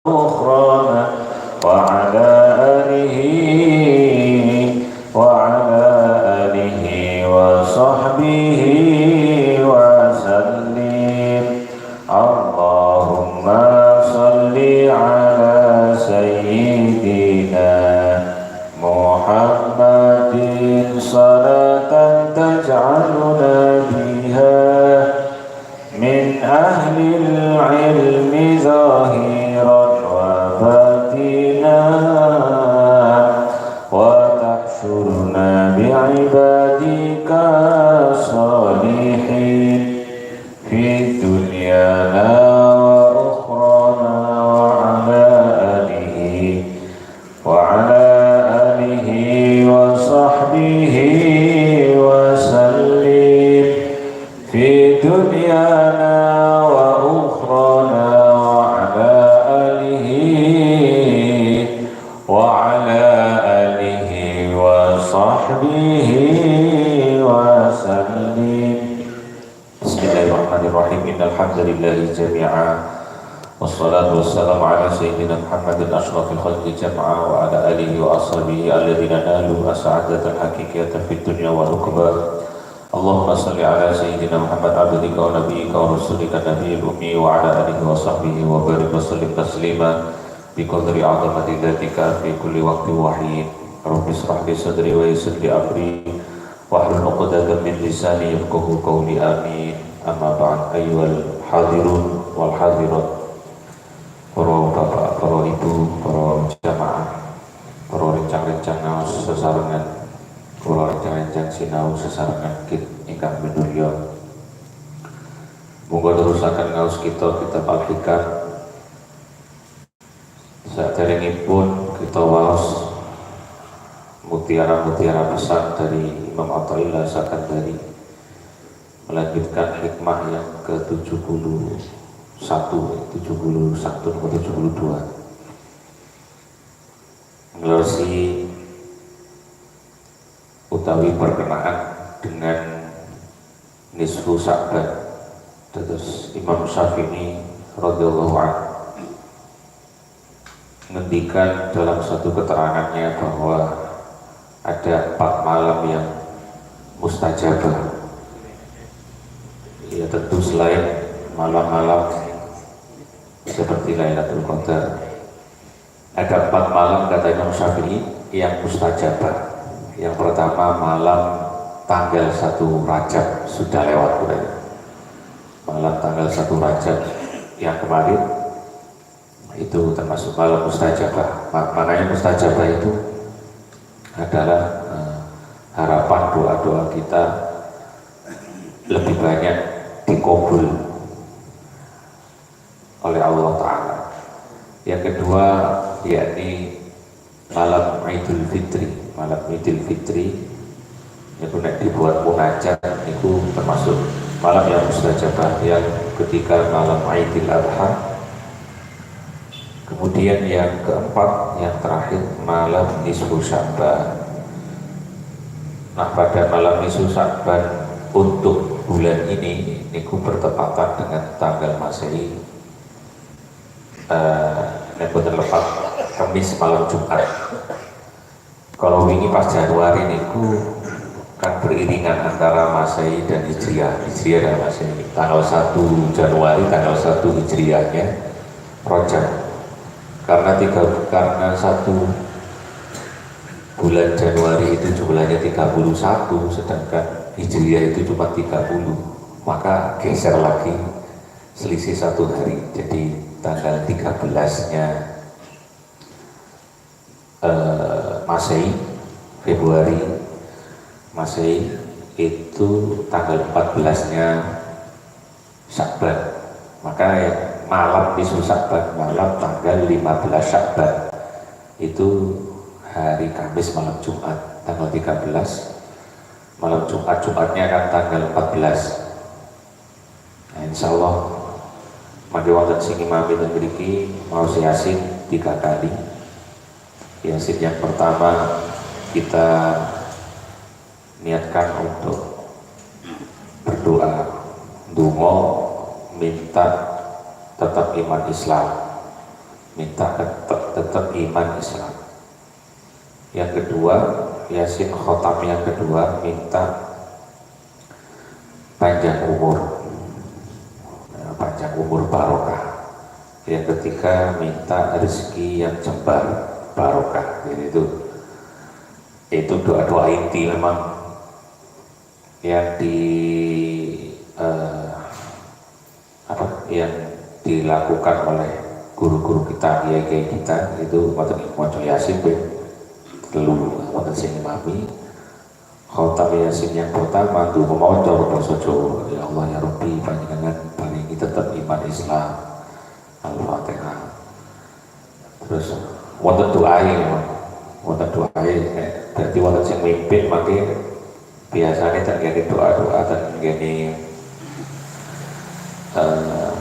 أخرانا وعلى آله وعلى آله وصحبه وسلم. اللهم صل على سيدنا محمد صلاة تجعلنا بها من أهل العلم ظاهرا وباطنا وتحشرنا بعبادك الصالحين في دنيانا وأخرانا وعلى آله وصحبه وسلم في دنيانا وأخرانا وعلى آله وصحبه وسلم. Bismillahirrahmanirrahim. Innal hamdalillahi jami'a wassalatu wassalamu ala sayyidina Muhammadin asyrafil khalqi jam'a wa ala alihi wa ashabihi alladhina nalu as-sa'adatal haqiqiyata fid dunya wal ukhra. Allahumma salli ala sayyidina Muhammad abdika wa nabiyyika wa rasulika nabiyil ummi wa ala alihi wa sahbihi wa barik wa sallim taslima biqadri 'azamati dzatika fi kulli waqtin wa hin. Rabbi ishrah li sadri wa yassir li amri wahlul 'uqdatam min lisani yafqahu qawli. Amin. Amma ba'd. Ayyuhal hadirun wal hadirat, para bapak, para ibu, para jamaah, para rencang-rencang sesarengan, para rencang-rencang sinau sesarengan ingkang minulya. Muga terusaken ngaos kita kitab Al-Hikam. Saderengipun kita waos mutiara-mutiara pesan dari Imam Athaillah Sakandari, melanjutkan hikmah yang ke-71, 71 atau 72, ngelosi utawi perkenaan dengan nisfu Sya'ban. Terus Imam Syafi'i radhiyallahu anhu ngendikan dalam satu keterangannya bahwa ada 4 malam yang mustajabah. Ya tentu selain malam-malam seperti Lailatul Qadar, ada 4 malam kata Imam Syafi'i yang mustajabah. Yang pertama malam tanggal 1 Rajab, sudah lewat udah. Malam tanggal 1 Rajab yang kemarin itu termasuk malam mustajabah. Maknanya mustajabah itu adalah harapan doa-doa kita lebih banyak dikabul oleh Allah Ta'ala. Yang kedua yakni malam Idul Fitri. Malam Idul Fitri itu nek dibuat munajat itu termasuk malam yang mustajabah. Yang ketiga malam Idul Adha. Kemudian yang keempat, yang terakhir malam nisfu Sya'ban. Nah, pada malam nisfu Sya'ban untuk bulan ini niku bertepatan dengan tanggal Masehi lepas Kamis malam Jumat. Kalau ini pas Januari niku kan beriringan antara Masehi dan Hijriah dan Masehi. Tanggal 1 Januari, tanggal 1 Hijriahnya Rajab. Karena 1 bulan Januari itu jumlahnya 31, sedangkan Hijriah itu cuma 30, maka geser lagi selisih 1 hari. Jadi tanggal 13-nya Masehi, Februari Masehi itu tanggal 14-nya Sya'ban. Maka malam nisfu Sya'ban, malam tanggal 15 Sya'ban itu hari Kamis malam Jumat tanggal 13. Malam Jumatnya kan tanggal 14. Nah, insya Allah mangke wonten sing imami teng mriki mau Yasin 3 kali. Yasin yang pertama kita niatkan untuk berdoa, ndonga minta tetap iman Islam, minta tetap iman Islam. Yang kedua, Yasin khotam yang kedua minta panjang umur, panjang umur barokah. Yang ketiga minta rezeki yang jembar barokah. Jadi itu doa-doa inti memang yang yang dilakukan oleh guru-guru kita, kiai-kiai kita. Itu maca Yasin telu wonten sing imami. Khotam Yasin yang pertama tuh maca basa Jawa, ya Allah ya Rabbi panjenengan paringi tetap iman Islam. Al-Fatihah. Terus wonten doae, berarti wonten sing mimpin mangke biasanya terjadi doa-doa terjadi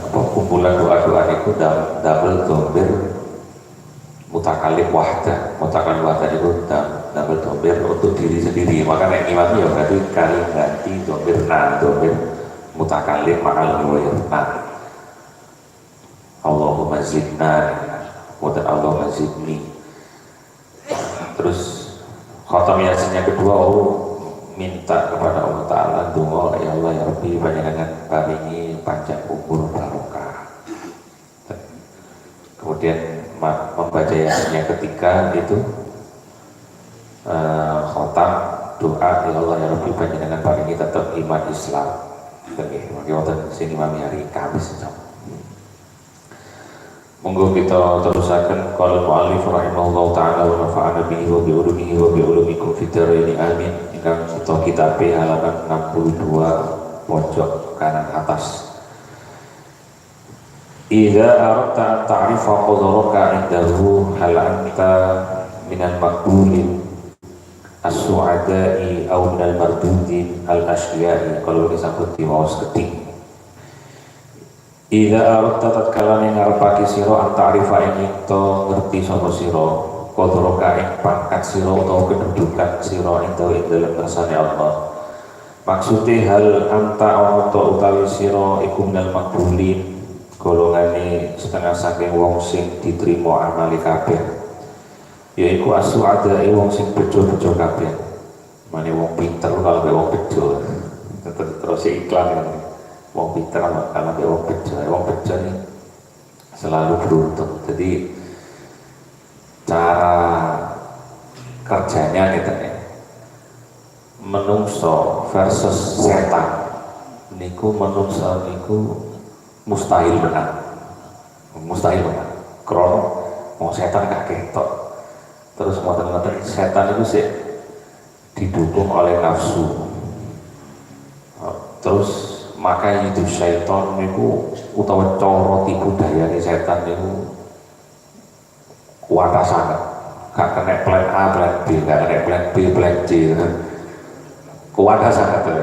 kumpulan doa-doa itu double domir mutakalim wahda itu double domir untuk diri sendiri. Maka nek imam ya berarti kali ganti domir mutakalim ma'al wirna. Allahumma zidna wa Allahumma zidni. Terus khatam Yasin yang kedua minta kepada Allah Ta'ala, doa ya Allah ya Rabbi panjenengan paringi panjang umur barokah. Kemudian membaca Yasin yang ketiga itu khotam doa ya Allah ya Rabbi panjenengan paringi tetap iman Islam. Oke, maka wonten sini mami hari Kamis insya Allah. Monggo kita terusaken qala mu'allif rahimahullahu taala wa nafa'ana bihi wa bi ulumihi wa bi ulumikum fid dharain amin. Ingkang kita kitabe halaman 62 pojok kanan atas. Idza aradta an ta'rifa qadraka 'indahu hal anta minal maqbulin as-su'ada'i aw minal mardudin al-asya'i. Kalau disambut di maos keting. Idza aradta tatkala ngarepake sira antarifa ing to ngerti sapa sira qadraka ing pangkat sira utawa kedudukan sira ing dalem kersane Allah. Maksude hal anta anta utawi sira iku minal maqbulin golongane setengah saking wong sing diterima amali kabeh. Yaiku as-su'ada wong sing bejo-bejo kabeh. Mane wong pinter kalau wong bejo. Terus iklan kan. Wong pinter kalau wong bejo ini selalu beruntung. Jadi cara kerjanya gitu ya, menungso versus setan niku menungso niku mustahil menang krono mau setan gak ketok. Terus ngoten-ngoten setan itu sih didukung oleh nafsu. Terus maka itu syaitan niku utawa cara tipu dayane setan niku kuat sangat. Gak kena plan A, plan B, gak kena plan B, plan C. Kuat sangat tuh.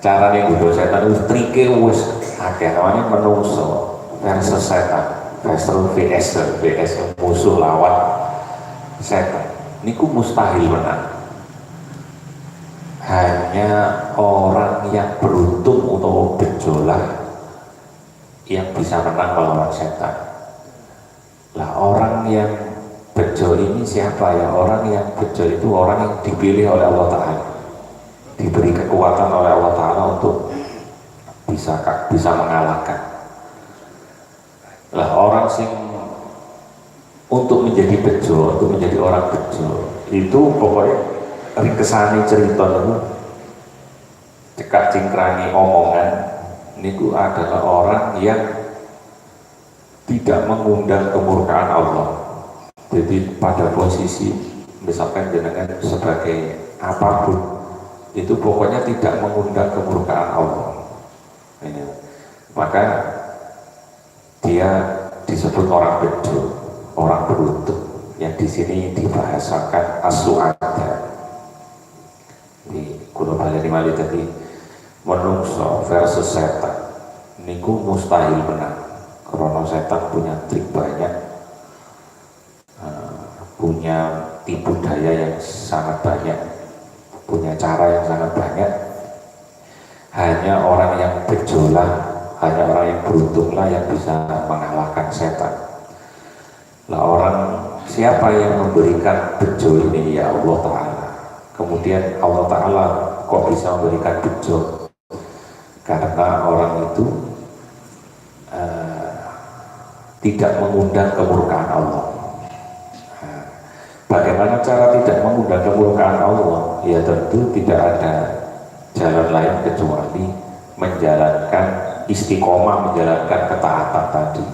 Cara nih gudo setan itu trike wis akeh namanya menungso versus setan. VS musuh lawan setan. Niku mustahil menang. Hanya orang yang beruntung atau bejolah yang bisa menang melawan setan. Lah orang yang bejo ini siapa ya? Orang yang bejo itu orang yang dipilih oleh Allah Ta'ala, diberi kekuatan oleh Allah Ta'ala untuk bisa mengalahkan. Lah orang sing untuk menjadi bejo, untuk menjadi orang bejo itu pokoknya ringkesane cerita niku cekak cingkrani omongan niku adalah orang yang tidak mengundang kemurkaan Allah. Jadi pada posisi misalkan jenengan sebagai apapun itu pokoknya tidak mengundang kemurkaan Allah. Ini. Maka dia disebut orang bejo, orang beruntung. Yang di sini dibahasakan as-su'ada. Di kulo baleni malih tadi menungso versus setan niku mustahil menang karena setan punya trik banyak, punya tipu daya yang sangat banyak, punya cara yang sangat banyak. Hanya orang yang bejolah, hanya orang yang beruntunglah yang bisa mengalahkan setan. Lah orang siapa yang memberikan bejo ini? Ya Allah Ta'ala. Kemudian Allah Ta'ala kok bisa memberikan bejo? Karena orang itu tidak mengundang kemurkaan Allah. Bagaimana cara tidak mengundang kemurkaan Allah? Ya tentu tidak ada jalan lain kecuali menjalankan istiqomah, menjalankan ketaatan tadi.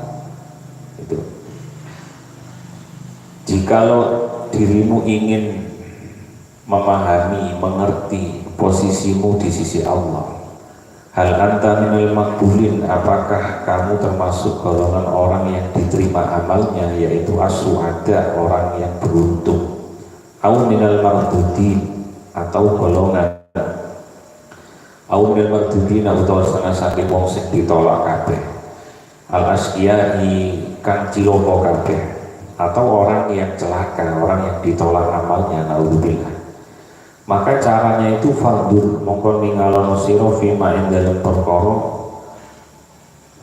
Itu. Jikalau dirimu ingin memahami, mengerti posisimu di sisi Allah, hal anta minal makbulin, apakah kamu termasuk golongan orang yang diterima amalnya, yaitu as-su'ada, orang yang beruntung, au minal mardudin, atau golongan au minal mardudin, atau setengah saking wong sing ditolak kabeh, al-asqiyai kang ciloko kabeh, atau orang yang celaka, orang yang ditolak amalnya, naudzubillah. Maka caranya itu fardur mongkon ningalono sira fima ing dalem perkara,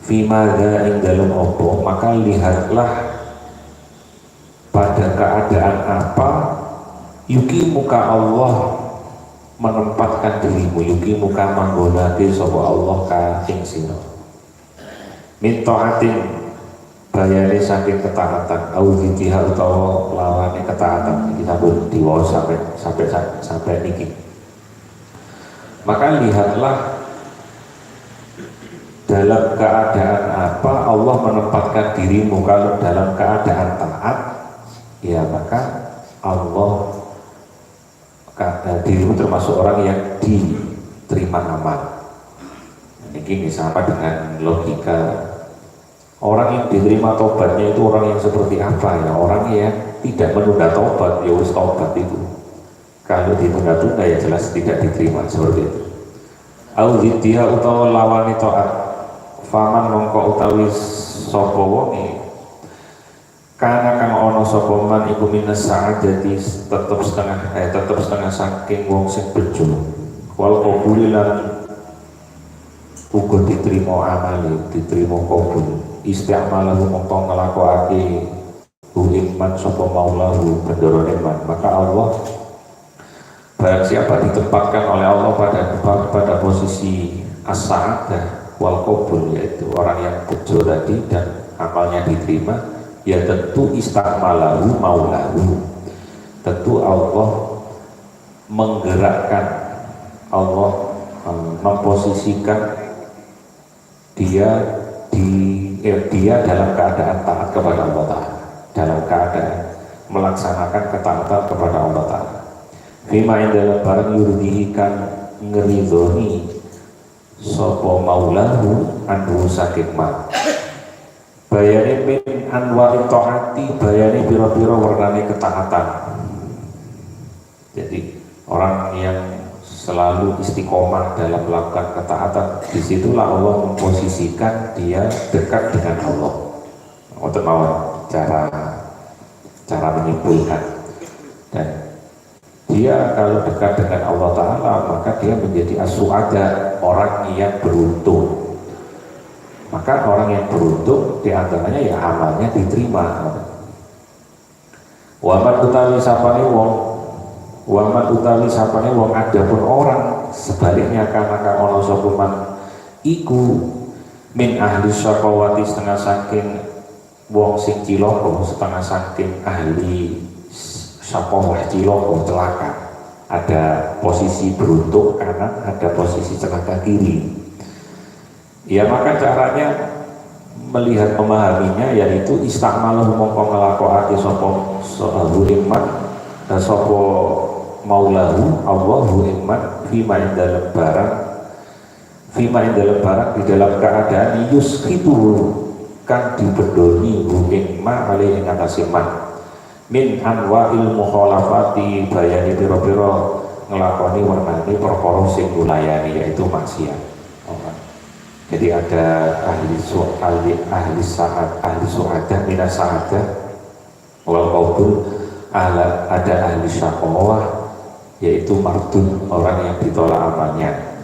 fima ga ing dalem opo, maka lihatlah pada keadaan apa yuki muka Allah menempatkan dirimu, yuki muka manggonake sapa Allah ka ing sira min taatin, bayane saking ketaatan, auzitiha utawa lawane ketaatan. Ini sampun diwaos sampai niki. Maka lihatlah dalam keadaan apa Allah menempatkan dirimu. Kalau dalam keadaan taat, ya maka Allah dirimu termasuk orang yang diterima amal. Ini sama dengan logika. Orang yang diterima tobatnya itu orang yang seperti apa ya? Orang yang tidak menunda tobat, ya wis tobat itu. Kalau ditunda-tunda ya jelas tidak diterima, seperti itu. Auzidia utawa lawani taat, faman mongko utawi sapa wonge kana kang ana sapa man iku minas sa'adati tetep setengah saking wong sing bejo, wal qabuli lan uga diterima amali, diterima qabul. Isti'malahu mongko nglakokake iman sapa maulahu bendoro iman. Maka Allah, barang siapa ditempatkan oleh Allah pada posisi as-sa'adah wal qabul, yaitu orang yang bejo tadi dan amalnya diterima, ya tentu isti'malahu maulahu, tentu Allah menggerakkan, Allah memposisikan dia dalam keadaan taat kepada Allah Ta'ala, dalam keadaan melaksanakan ketaatan kepada Allah Ta'ala. Fima yang dalam barang yurdihi kan ngeridhoni sopo maulahu anhu sakit mat, bayani min anwari ta'ati, bayani biro-biro warnani ketaatan. Jadi orang yang selalu istiqomah dalam melakukan ketaatan, disitulah Allah memposisikan dia dekat dengan Allah. Untuk mawon cara menyimpulkan, dan dia kalau dekat dengan Allah Ta'ala maka dia menjadi as-su'ada, orang yang beruntung. Maka orang yang beruntung diantaranya ya amalnya diterima. Waman utawi sapane wong, waman utawi sapane wong, adapun orang sebaliknya karena kang ana sapa man iku min ahli syaqawati, setengah saking wong sing cilaka, setengah saking ahli syaqawah, cilaka, celaka. Ada posisi beruntung kanan, ada posisi celaka kiri. Ya maka caranya melihat memahaminya yaitu istakmalahu mongko nglakokake sapa iman dan sapa maulahu Allahu iman fima ing dalem barang, fima ing dalem barang di dalam keadaan yuskitu kan dibedoni iman alih ing atase man min anwa'il mukhalafati, bayani pira-pira nglakoni warnane perkara sing ulayani yaitu maksiat. Jadi ada ahli su'adah minas sa'adah wal qabul, ada ahli syaqawah yaitu mardud, orang yang ditolak amalnya.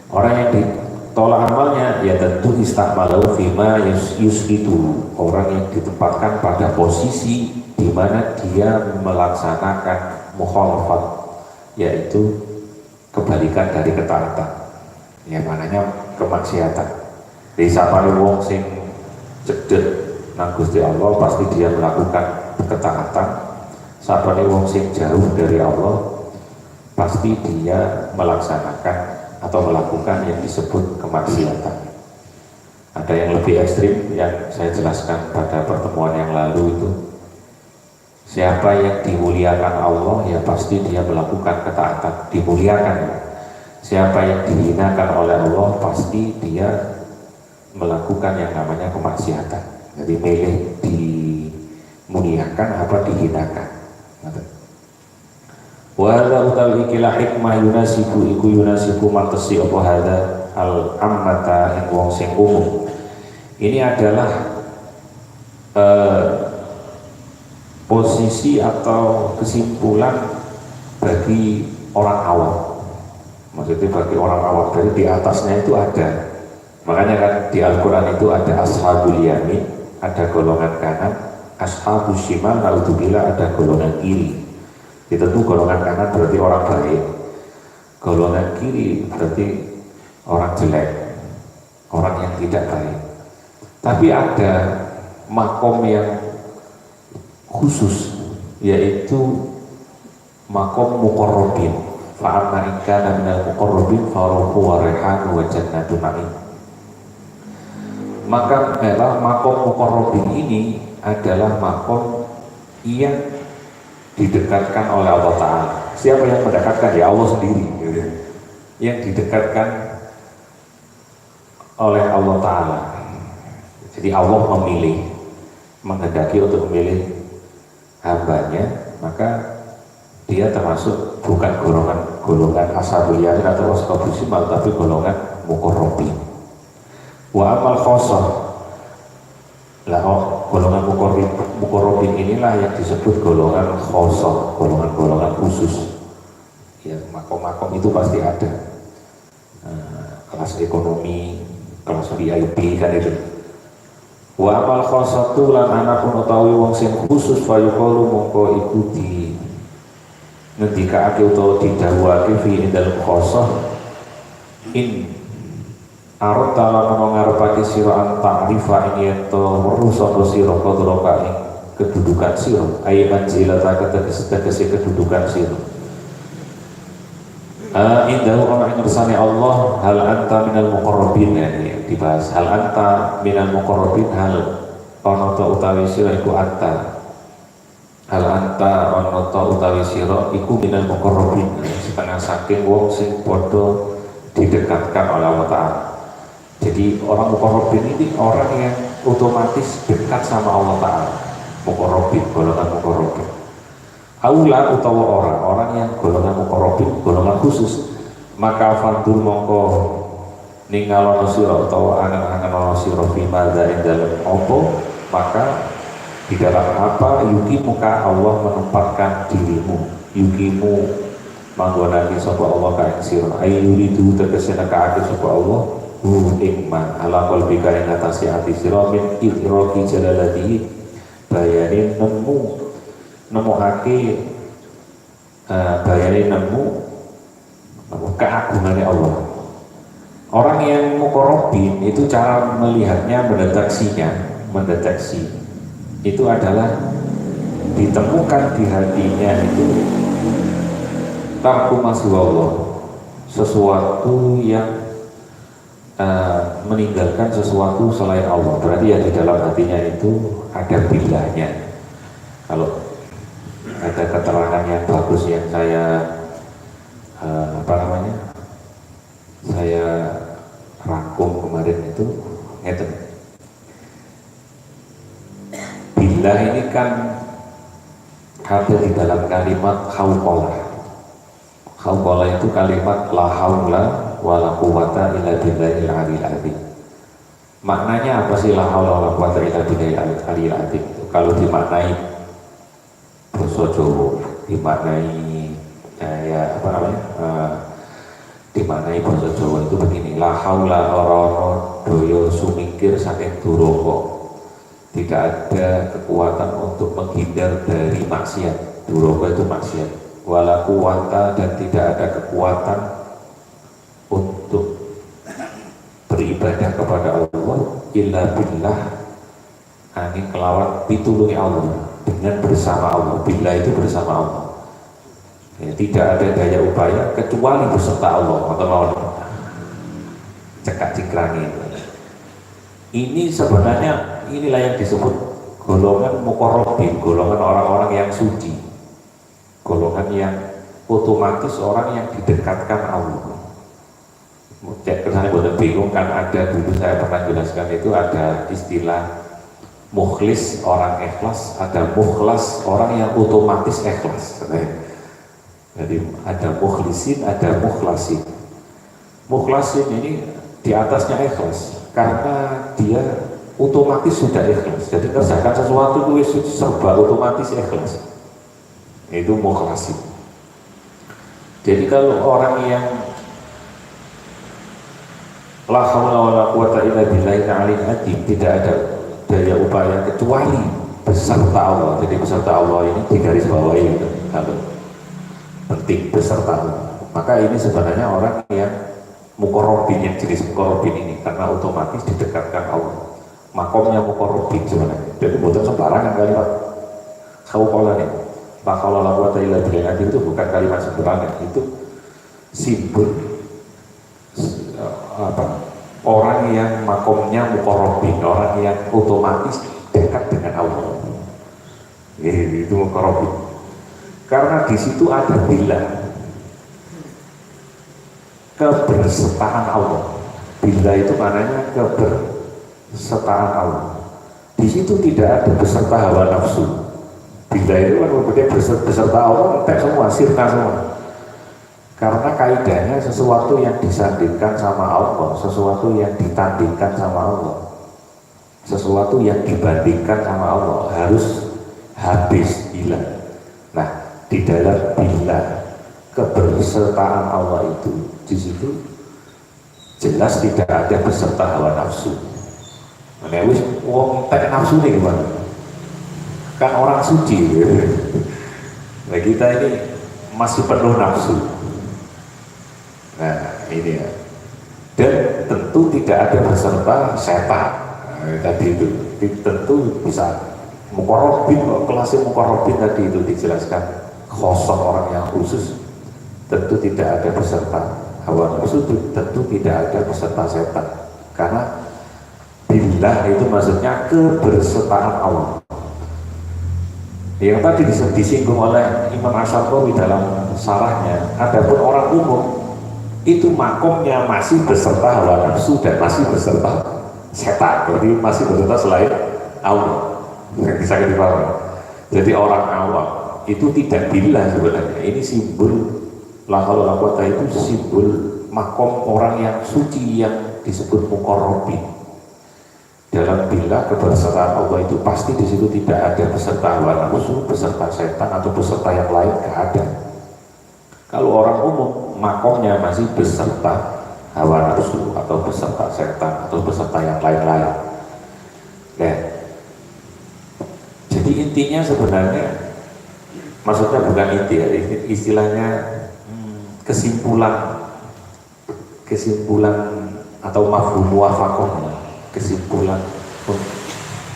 Orang yang tolak amalnya ya tentu istahmalau fima yusbitu, orang yang ditempatkan pada posisi di mana dia melaksanakan mukhalafat, yaitu kebalikan dari ketaatan, yang mananya kemaksiatan. Di sapane wong sing cedek nang Gusti Allah pasti dia melakukan ketaatan. Sapane wong sing jauh dari Allah pasti dia melaksanakan atau melakukan yang disebut kemaksiatan. Ada yang lebih ekstrim yang saya jelaskan pada pertemuan yang lalu itu, siapa yang dimuliakan Allah ya pasti dia melakukan ketaatan, dimuliakan. Siapa yang dihinakan oleh Allah pasti dia melakukan yang namanya kemaksiatan. Jadi milih dimuliakan apa dihinakan. Wa hadza utawi ikilah hikmah yunasibu mantesi apa hadza al ammata ing wong sing umum. Ini adalah posisi atau kesimpulan bagi orang awam. Maksudnya bagi orang awam, dari di atasnya itu ada. Makanya kan di Al-Quran itu ada ashabul yamin, ada golongan kanan, ashabus shimal, naudzubillah, ada golongan kiri. Itu tuh golongan kanan berarti orang baik, golongan kiri berarti orang jelek, orang yang tidak baik. Tapi ada makom yang khusus, yaitu makom muqarrabin. Fa'amma in kana minal muqarrabin faruhu wa rihanu wa jannatu na'im. Maka makom muqarrabin ini adalah makom yang didekatkan oleh Allah Ta'ala. Siapa yang mendekatkan? Ya Allah sendiri gitu. Yang didekatkan oleh Allah Ta'ala. Jadi Allah memilih, menghendaki untuk memilih hambanya, maka dia termasuk bukan golongan ashabul yamin atau ashabul shimal, tapi golongan muqarrabin. Wa amal khosoh, lah golongan muqarrabin inilah yang disebut golongan khosoh, golongan khusus. Ya, makom-makom itu pasti ada. Kelas ekonomi, kelas VIP kan itu. Wa amal khosotu lan anapun utawi wong sing khusus fayuqalu mongko iku di ngendikake utawa didhawuhake fi indal khosoh in arep talamun ngarepake sira an ta'rifa in ento merusak sira qadraka ing kedudukan sira ay manzilata tegese kedudukan sira indahu ana ing ngersane Allah hal anta minal muqarrabin, ya dibahas hal anta minal muqarrabin, hal ana ta utawi sira iku anta, hal anta ana ta utawi sira iku minal muqarrabin, setengah saking wong sing padha didekatkan oleh Allah Ta'ala. Jadi orang muqarrabin ini orang yang otomatis dekat sama Allah Ta'ala. Muqarrabin, golongan muqarrabin. Aula utawa orang yang golongan muqarrabin, golongan khusus, maka fandul mongko ningalono sira utawa angen-angen sira fi madza ing dalem apa, maka di dalam apa yukimuka Allah menempatkan dirimu, yukimu manggonake sapa Allah ka ing sira ayyuridu tegese nekake sapa Allah ing-man ala qalbika ing atase ati sira min idraki jalalati bayarin nemokake bayarin nemu keagungannya Allah. Orang yang muqarrabin itu cara melihatnya, mendeteksi itu adalah ditemukan di hatinya itu tarku Allah, sesuatu yang meninggalkan sesuatu selain Allah. Berarti ya di dalam hatinya itu ada billahnya. Kalau ada keterangan yang bagus yang saya saya rangkum kemarin itu ngeten. Billah ini kan ada di dalam kalimat khawqalah. Khawqalah itu kalimat la haula wala quwata illa billahil aliyil azim. Maknanya apa sih la haula wala quwata illa billahil aliyil azim? Kalau dimaknai basa Jawa, dimaknai dimaknai bahasa Jawa itu begini, la haula ora doyo sumingkir saking duraka. Tidak ada kekuatan untuk menghindar dari maksiat. Duraka itu maksiat. Wala quwata, dan tidak ada kekuatan untuk beribadah kepada Allah illa billah, angin kelawan pitulungi Allah, dengan bersama Allah. Billah itu bersama Allah. Ya, tidak ada daya upaya kecuali beserta Allah atau lawan cekak cikrangi. Ini sebenarnya inilah yang disebut golongan muqarrabin, golongan orang-orang yang suci, golongan yang otomatis orang yang didekatkan Allah. Saya boleh bingung kan, ada dulu saya pernah jelaskan itu ada istilah mukhlis orang ikhlas, ada mukhlas orang yang otomatis ikhlas. Jadi ada mukhlisin, ada mukhlasin. Mukhlasin ini di atasnya ikhlas karena dia otomatis sudah ikhlas. Jadi kerjakan sesuatu itu serba otomatis ikhlas. Itu mukhlasin. Jadi kalau orang yang la haula wala quwata illa billahil aliyil azim, tidak ada daya upaya kecuali beserta Allah. Jadi beserta Allah ini digaris bawahi gitu. Penting beserta Allah. Maka ini sebenarnya orang yang muqarrabin, yang jenis muqarrabin ini, karena otomatis didekatkan Allah. Makomnya muqarrabin sebenarnya. Jadi bukan sembarangan kalimat khauqalan ini. La haula wala quwata illa billah itu bukan kalimat sembarangan, itu simbol orang yang makomnya muqarrabin, orang yang otomatis dekat dengan Allah. Itu muqarrabin. Karena di situ ada billah, kebersertaan Allah. Billah itu maknanya kebersertaan Allah. Di situ tidak ada beserta hawa nafsu. Billah itu kan kemudian beserta Allah, entek semua, sirna semua. Karena kaidahnya sesuatu yang disandingkan sama Allah, sesuatu yang ditandingkan sama Allah, sesuatu yang dibandingkan sama Allah harus habis hilang. Nah, di dalam billah, kebersertaan Allah itu, di situ jelas tidak ada beserta hawa nafsu. Nah, wis wong tek nafsu nih gimana? Kan orang suci. Nah, kita ini masih penuh nafsu. Nah, ini ya. Dan tentu tidak ada beserta setan. Nah, tadi itu tentu bisa muqarrabin, kelasnya muqarrabin tadi itu dijelaskan. Khosok orang yang khusus tentu tidak ada beserta hawa nafsu, tentu tidak ada beserta setan. Karena billah itu maksudnya kebersertaan Allah. Yang tadi disinggung oleh Imam Asy'ari dalam sarahnya, adapun orang umum itu makomnya masih beserta hawa nafsu dan masih beserta setan, jadi masih beserta selain Allah. Bisa dipahami. Jadi orang awam itu tidak billah sebenarnya. Ini simbol la haula wala quwata, itu simbol makom orang yang suci yang disebut muqarrabin. Dalam billah kebersertaan Allah itu pasti di situ tidak ada beserta hawa nafsu, beserta setan atau beserta yang lain, tidak ada. Kalau orang umum makomnya masih beserta hawa nafsu atau beserta setan atau beserta yang lain-lain. Nah, jadi intinya sebenarnya, maksudnya bukan inti ya, istilahnya kesimpulan atau mafhum muwafaqah, kesimpulan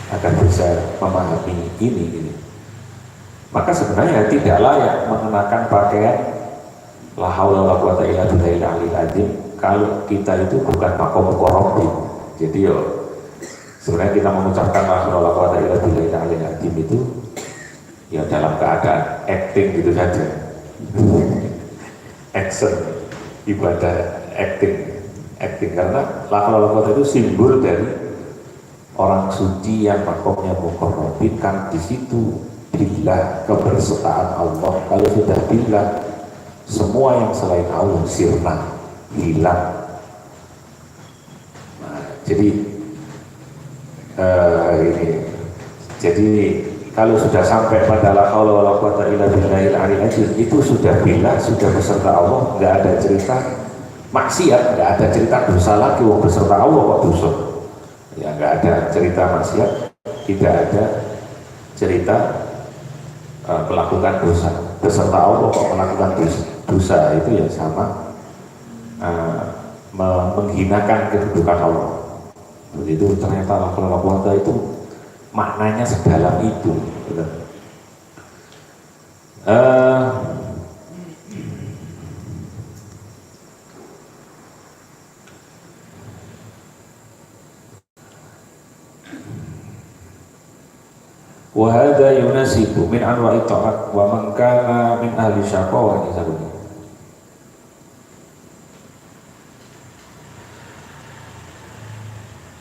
agar bisa memahami ini. Maka sebenarnya tidak layak mengenakan pakaian la haula wala quwata illa billahil aliyil azim kalau kita itu bukan makom muqarrabin. Jadi sebenarnya kita mengucapkan la haula wala quwata illa billahil aliyil azim itu ya dalam keadaan acting gitu saja. Action, ibadah acting karena la haula wala quwata itu simbol dari orang suci yang makomnya muqarrabin. Kan di situ billah, kebersertaan Allah. Kalau sudah billah, semua yang selain Allah sirna, hilang. Nah, jadi kalau sudah sampai pada la haula wala quwata illa billahil aliyil azim, itu sudah billah, sudah beserta Allah, nggak ada cerita maksiat, nggak ada cerita dosa lagi, wong beserta Allah kok dosa. Ya nggak ada cerita maksiat, tidak ada cerita melakukan dosa. Beserta Allah kok melakukan dosa itu ya sama menghinakan kedudukan Allah. Begitu ternyata la quwwata itu maknanya sedalam itu. Wa hadza yunasibu min anwa'i ta'at wa man kana min ahli syaqawa nisabun.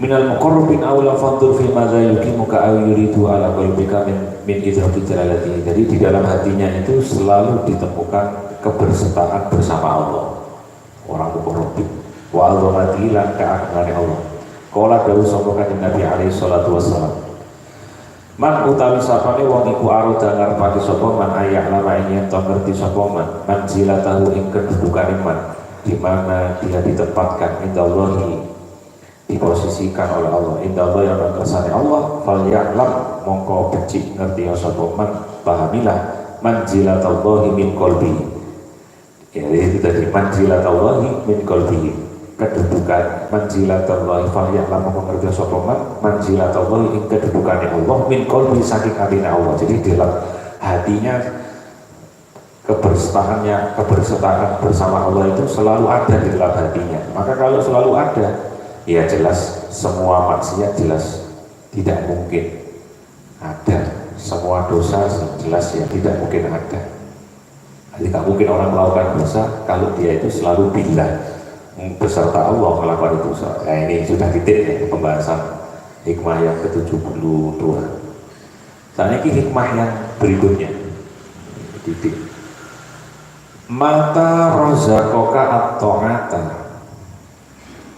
Minal muqarrabin aw la fadl fi ma za yukimuka aw yuridu ala qalbika min idraki jalalati. Jadi di dalam hatinya itu selalu ditemukan kebersertaan bersama Allah. Orang muqarrabin wa azamati lan keagungane Allah. Qala dawuh sapa kanjeng Nabi alaihi salatu wassalam. Man utawi sapane wong iku aroda ngarepake sapa man ayak lama ing yen to ngerti sapa man manzilatahu ing kedudukane man, di mana dia ditempatkan indallahi, diposisikan oleh Allah indallah yang kersane Allah, fal ya'lam mongko becik ngerti sapa man, pahamilah manzilatallahi min qalbi. Ya itu tadi manzilatallahi min qalbi, kedudukan manzilatallahi fal ya'lam mongko ngerti sapa man manzilatallahi ing kedudukane Allah min qalbi saking atine Allah. Jadi dalam hatinya kebersertaan bersama Allah itu selalu ada di dalam hatinya. Maka kalau selalu ada, ya jelas semua maksiat jelas tidak mungkin ada, semua dosa jelas ya tidak mungkin ada. Jadi tidak mungkin orang melakukan dosa kalau dia itu selalu billah beserta Allah melakukan dosa. Nah ini sudah titik ya, pembahasan hikmah yang ke-72. Saat ini hikmah yang berikutnya titik. Mata rozaqaka at-ta'ata,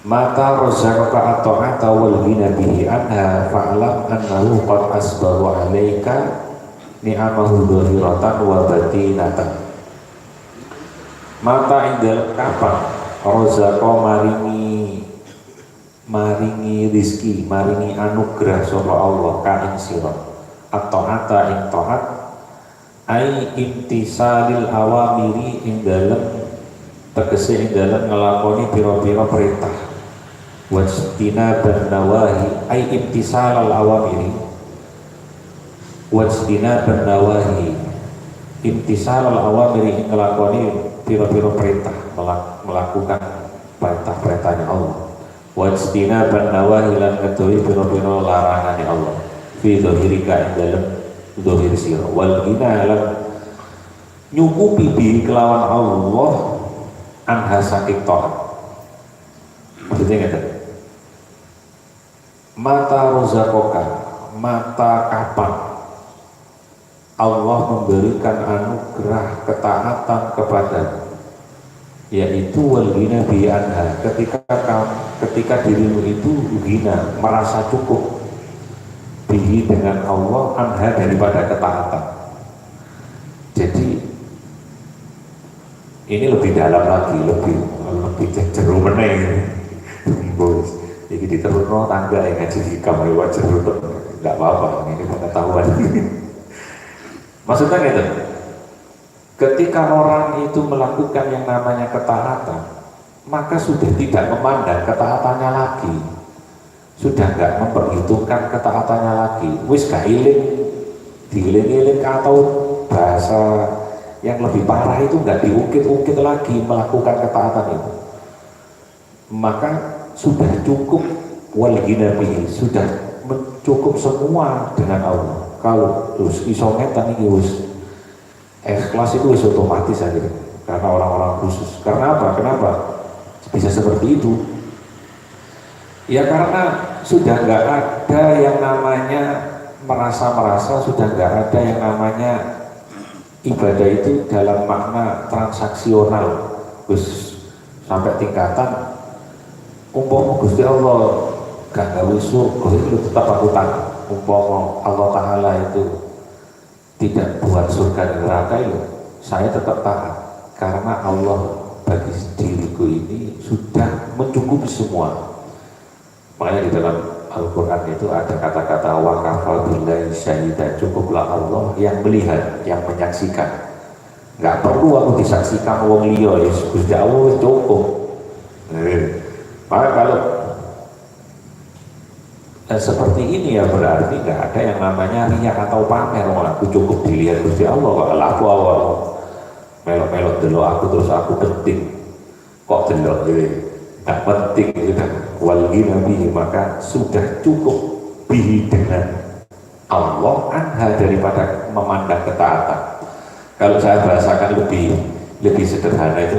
mata rozaqaka at-ta'ata wal ghina bihi anha fa'lam annahu qad asbahu 'alaika ni'amahu dhahiratan wa batinatan. Mata indal kapan rozaqo maringi rizki, maringi anugerah sapa Allah ka ing sira at-ta'ata ing ta'at ai imtisalil awamiri ing dalem tegese ing dalem ngelakoni pira-pira perintah wajtina dan nawahi ai imtisalal awamiri wajtina dan nawahi imtisalal awamiri ing ngelakoni pira-pira perintah, melakukan perintah-perintahnya Allah wajtina dan nawahi lan ngedohi pira-pira larangannya Allah fi dhahirika ing dalem dhahir sira wal ghina lan nyukupi bi kelawan Allah anha saking ta'at. Maksudnya ngeten, mata rozaqoka, mata kapan Allah memberikan anugerah ketaatan kepada, yaitu wal ghina bi anha, ketika dirimu itu ghina, merasa cukup bihi dengan Allah anha daripada ketaatan. Jadi ini lebih dalam lagi, lebih jeru meneh. Bos, jadi diterusno tangga yang ngaji hikam lewat jeru, nggak apa-apa, ini pengetahuan. Maksudnya gitu, ketika orang itu melakukan yang namanya ketaatan, maka sudah tidak memandang ketaatannya lagi, sudah nggak memperhitungkan ketaatannya lagi, wis gak diiling atau bahasa yang lebih parah itu nggak diungkit-ungkit lagi melakukan ketaatan itu, maka sudah cukup wal ghina bihi, sudah mencukup semua dengan Allah. Kalau terus iso ngetan iki wis ikhlas itu wis otomatis aja karena orang-orang khusus. Karena apa? Kenapa bisa seperti itu? Ya karena sudah nggak ada yang namanya merasa-merasa, sudah nggak ada yang namanya ibadah itu dalam makna transaksional, terus sampai tingkatan umpama Gusti Allah gak gawe surga itu tetap aku taat. Umpama Allah Ta'ala itu tidak buat surga dan neraka itu saya tetap taat karena Allah bagi diriku ini sudah mencukupi semua. Makanya di dalam Al-Quran itu ada kata-kata wa kafa billahi syahidan, cukuplah Allah yang melihat, yang menyaksikan. Nggak perlu aku disaksikan wong liya, ya Gusti Allah cukup. Maka kalau seperti ini ya berarti nggak ada yang namanya riya atau pamer. Aku cukup dilihat Gusti Allah, kalau aku awal melok-melok dulu aku terus aku penting kok delok nggak penting itu dah wal nabi, maka sudah cukup bihi dengan Allah anha daripada memandang ketaatan. Kalau saya bahasakan lebih sederhana itu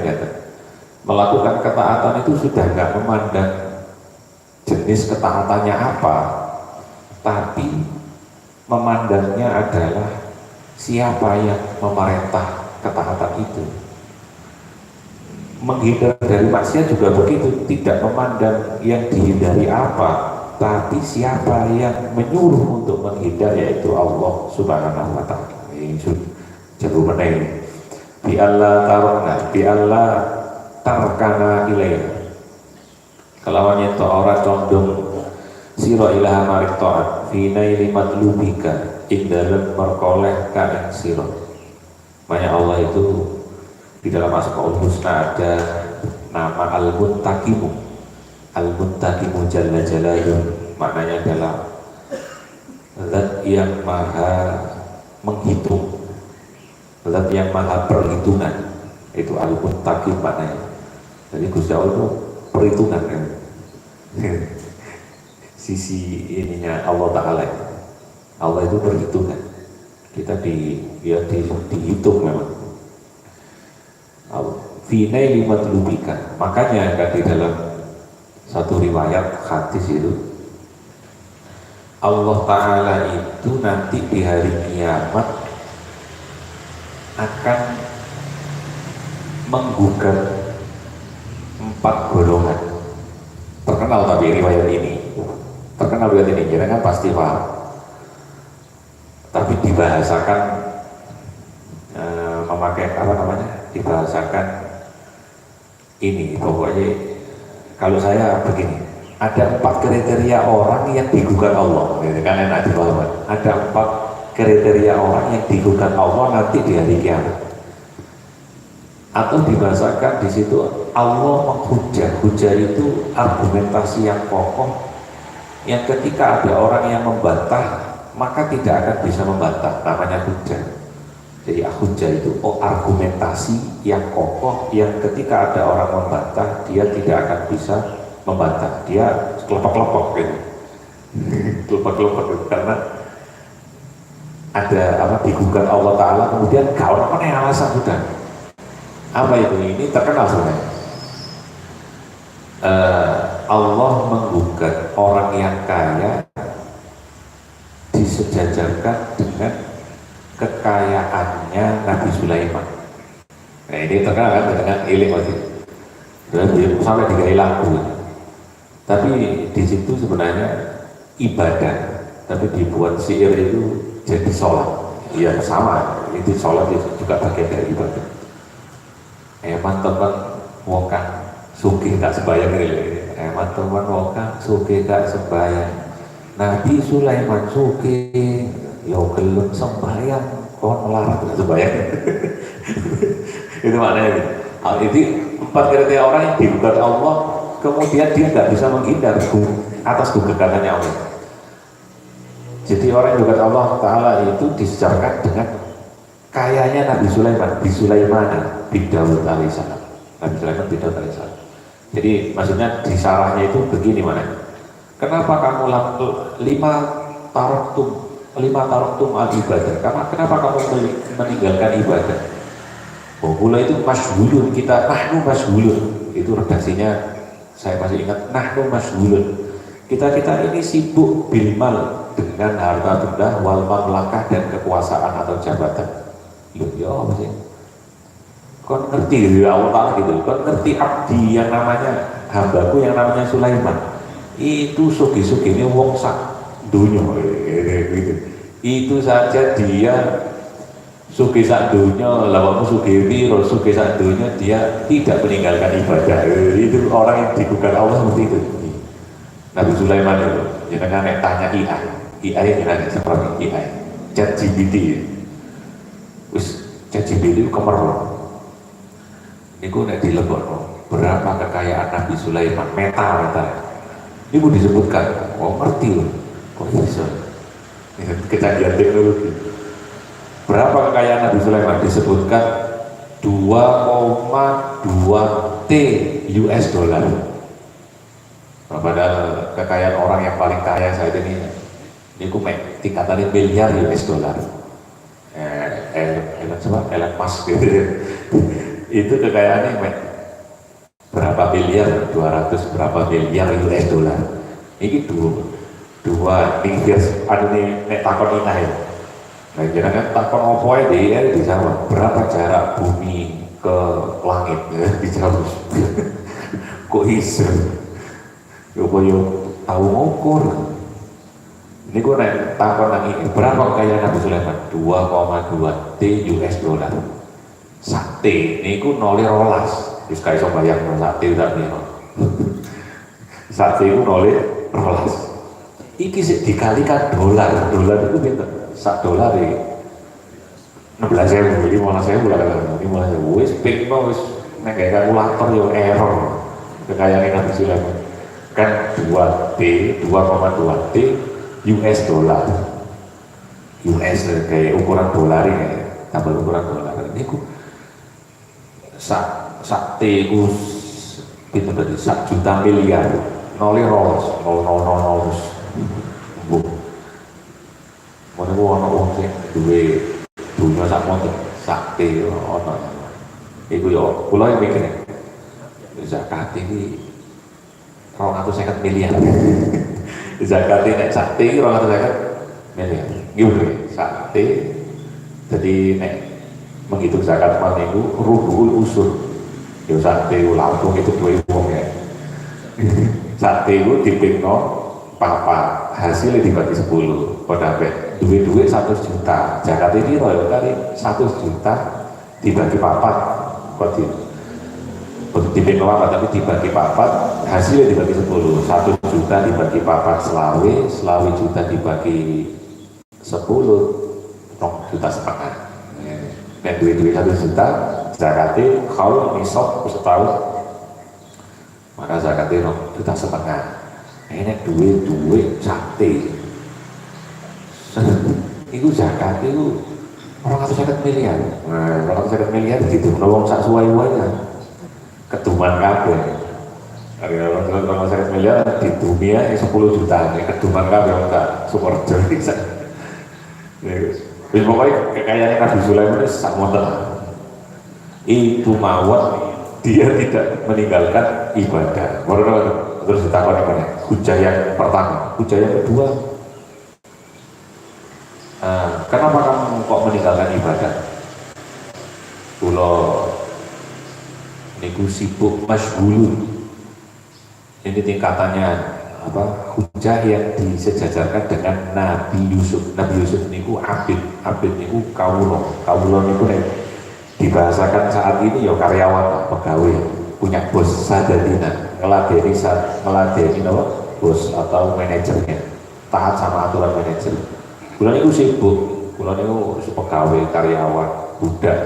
melakukan ketaatan itu sudah nggak memandang jenis ketaatannya apa, tapi memandangnya adalah siapa yang memerintah ketaatan itu. Menghindar dari maksiat juga begitu, tidak memandang yang dihindari apa, tapi siapa yang menyuruh untuk menghindar, yaitu Allah Subhanahu wa ta'ala. Ini jauh meneh. Bi Allah tarona, bi Allah tarkana ilaih. Kelawannya to ora condong sira ilaha maring taat fi naili matlubika ing dalem merkoleh ka sira. Makanya Allah itu di dalam Asmaul Husna ada nama Al-Muntaqimu. Al-Muntaqimu Jalla Jalaluhu, maknanya adalah zat yang maha menghitung, zat yang maha perhitungan. Itu Al-Muntaqim maknanya. Jadi Gusti Allah itu perhitungan kan. Sisi ininya Allah Ta'ala, Allah itu perhitungan. Kita dihitung memang. Finai lima telubika. Makanya kan di dalam satu riwayat hadis itu Allah Ta'ala itu nanti di hari kiamat akan menggugat 4 golongan. Terkenal tapi riwayat ini kira kan pasti paham, tapi dibahasakan memakai apa namanya, dibahasakan ini pokoknya. Kalau saya begini, ada 4 kriteria orang yang digugat Allah, kan enak dipahami. Ada 4 kriteria orang yang digugat Allah nanti di hari kiamat. Atau dibahasakan di situ Allah menghujah. Hujah itu argumentasi yang kokoh, yang ketika ada orang yang membantah maka tidak akan bisa membantah, namanya hujah. Jadi hujah itu argumentasi yang kokoh, yang ketika ada orang membantah dia tidak akan bisa membantah, dia kelopak-kelopak gitu. Kelopak-kelopak gitu, karena ada apa, digugat Allah Ta'ala, kemudian gak orang yang alasan sudah. Apa itu? Ini terkenal sebenarnya. Allah menggugat orang yang kaya disejajarkan dengan kekayaannya Nabi Sulaiman. Nah ini terkenal kan dengan ilim masih. Sampai 3 lagu. Tapi di situ sebenarnya ibadah, tapi dibuat syair itu jadi sholat. Ya sama, itu sholat itu juga bagian dari ibadah. Teman-teman wongkang sugih gak sembayang ini. Teman-teman wongkang sugih gak sembayang. Nabi Sulaiman sugih yo gelem sembayang, kon melarat gak sembayang. Itu maknanya gitu. Itu 4 kriteria orang yang digugat Allah, kemudian dia nggak bisa menghindar atas gugatannya Allah. Jadi orang yang digugat Allah Ta'ala itu disejarkan dengan kayanya Nabi Sulaiman, di Sulaimana bin Daud alaihissalam. Nabi Sulaiman bin Daud alaihissalam. Jadi maksudnya di sarahnya itu begini mana? Kenapa kamu 5 taraktum al ibadah? Kenapa kamu meninggalkan ibadah? Mulai itu masyhulun, kita nahnu masyhulun. Itu redaksinya saya masih ingat, nahnu masyhulun. Kita ini sibuk bilmal, dengan harta benda, wal mamlakah, dan kekuasaan atau jabatan. Ya apa sih? Kau ngerti gitu Allah Ta'ala gitu. Kau ngerti abdi yang namanya hambaku yang namanya Sulaiman. Itu sugi-sugi ini wong sak dunia gitu. Itu saja dia Sugih sak dunya, lawamu sugih piro, sugih sak dunya dia tidak meninggalkan ibadah. Itu orang yang digugat Allah seperti itu. Nabi Sulaiman itu, jangan nek tanya AI jangan seperti AI, ChatGPT. Wis ChatGPT itu kemerlok. Niku nek dilebokno berapa kekayaan Nabi Sulaiman, meta. Ini mau disebutkan, oh ngerti loh, kok bisa? Kecanggihan teknologi. Berapa kekayaan Nabi Sulaiman disebutkan 2,2 T US dollar. Padahal kekayaan orang yang paling kaya saat ini tingkatannya miliar US dollar. Elon Musk gitu. Itu kekayaannya berapa miliar, 200 berapa miliar US dollar. Ini dua miliar, ada nih takon inah ya. Nah, jangan takon opo dia dijawab berapa jarak bumi ke langit ya, dijawab. Kok iso? Yo tahu ngukur. Ini gue naik takon lagi berapa kekayaan Nabi Sulaiman? 2,2 T US dollar. Sakti, ini gue noli rolas. Terus kayak so bayang sakti udah nih. Sakti itu noli rolas. Iki sih dikalikan dolar itu pinter. $1 ini 16.000, 15.000 lah kan, 15.000. Wis ping mau wis nek gawe kalkulator yo error. Kekayaan Nabi Sulaiman kan 2,2 T US dollar. US kayak ukuran dolar ini, tambah ukuran dolar. Ini ku sak T ku pinter berarti 1 juta miliar. Noli rolos, 0,00. Mana gua ono wong sing duwe dunya sak monten sakti ono. Iku yo kula mikir zakat iki 250 miliar. Zakat nek sakti iki 250 miliar. Nggih sakti. Jadi nek menghitung zakat mana niku rubuhul usur. Yo sakti langsung itu duwe wong ya. Sakti itu dipingno papa hasilnya dibagi 10 pada duit 100 juta Jakarta ini royal kali 100 juta dibagi papat kok dibagi papat tapi dibagi papat hasilnya dibagi 10 1 juta dibagi papat selawi juta dibagi 10 juta setengah dan duit 1 juta Jakarta kalau misok setahun maka Jakarta juta setengah ini duit sakti itu zakat itu 250 miliar. Nah, 250 miliar gitu, nolong sak suwai-suwainya keduman kabeh. Hari 250 miliar di dunia 10 juta, keduman kabeh enggak super jernih. Wis pokoknya kekayaan Nabi Sulaiman itu sak monten. Itu mawon dia tidak meninggalkan ibadah. Terus ditakoni mana? Hujah yang pertama, hujah yang kedua. Kenapa kamu kok meninggalkan ibadah? Pulau niku sibuk masyghulun. Ini tingkatannya apa? Hujah yang disejajarkan dengan Nabi Yusuf. Nabi Yusuf niku abid niku kawula niku dibahasakan saat ini ya karyawan pegawai punya bos sadadina ngeladeni apa? Bos atau manajernya taat sama aturan manajer. Kulo niku sibuk, kulo niku pegawai karyawan budak.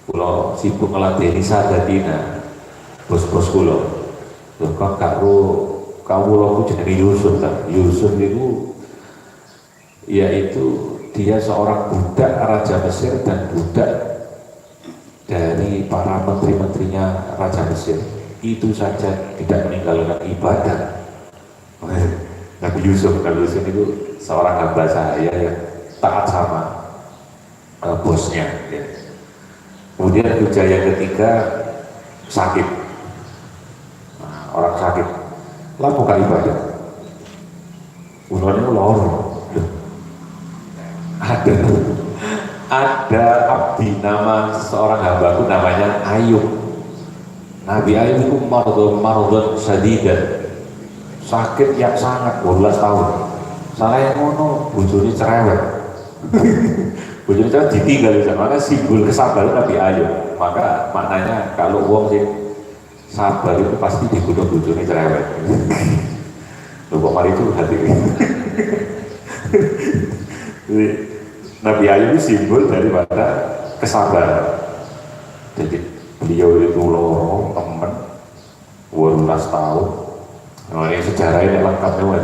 Kulo sibuk ngeladeni sadadina bos-bos kulo. Lho kok karo kawula ku jenenge Yusuf ta. Yusuf niku yaitu dia seorang budak Raja Mesir dan budak dari para menteri-menterinya Raja Mesir. Itu saja tidak meninggalkan ibadah. Nabi Yusuf itu seorang hamba saya yang taat sama bosnya ya. Kemudian hujah yang ketiga sakit. Orang sakit lah bukan ibadah ulangnya loro ada abdi nama seorang hambaku namanya Ayub. Nabi Ayub itu mardon sadidan, sakit yang sangat 12 tahun. Salah yang ngono bojone cerewet. bojone cara ditinggal bisa, maka simbol kesabaran Nabi Ayub. Maka maknanya kalau wong sing sabar itu pasti digodhog bojone cerewet. Lho kok mari itu hati ini. Jadi, Nabi Ayub itu simbol daripada kesabaran. Jadi beliau itu loro temen 18 tahun. Nah ini sejarahnya lengkap ya.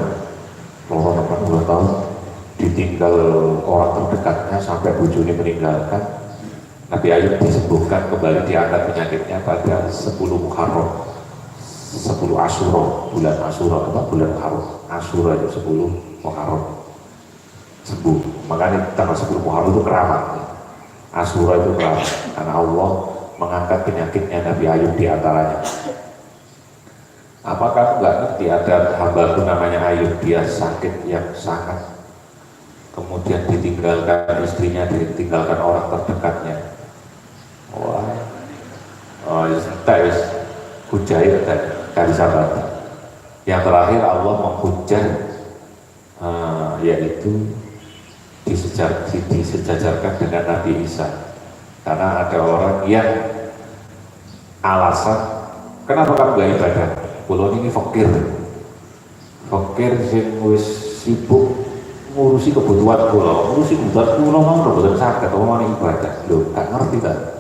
Loro temen 2 tahun ditinggal orang terdekatnya sampai bojone meninggalkan. Nabi Ayub disembuhkan kembali, diangkat penyakitnya pada 10 Muharram, 10 Asyura, bulan Asyura, bulan Muharram, Asyura itu 10 Muharram sembuh. Makanya tanggal 10 Muharram itu keramat, Asyura itu keramat, karena Allah mengangkat penyakitnya Nabi Ayub di antaranya. Apakah nggak ngerti ada hamba pun namanya Ayub, dia sakit yang sangat, kemudian ditinggalkan istrinya, ditinggalkan orang terdekatnya. Wah, tak hujah dari sahabat. Yang terakhir Allah menghujah, yaitu disejajarkan dengan Nabi Isa. Karena ada orang yang alasan, kenapa kamu gak ibadah? Kulo ini fakir sing wis sibuk ngurusi kebutuhan kulo, mau rebutan sakit, mau ibadah. Loh, gak ngerti kan?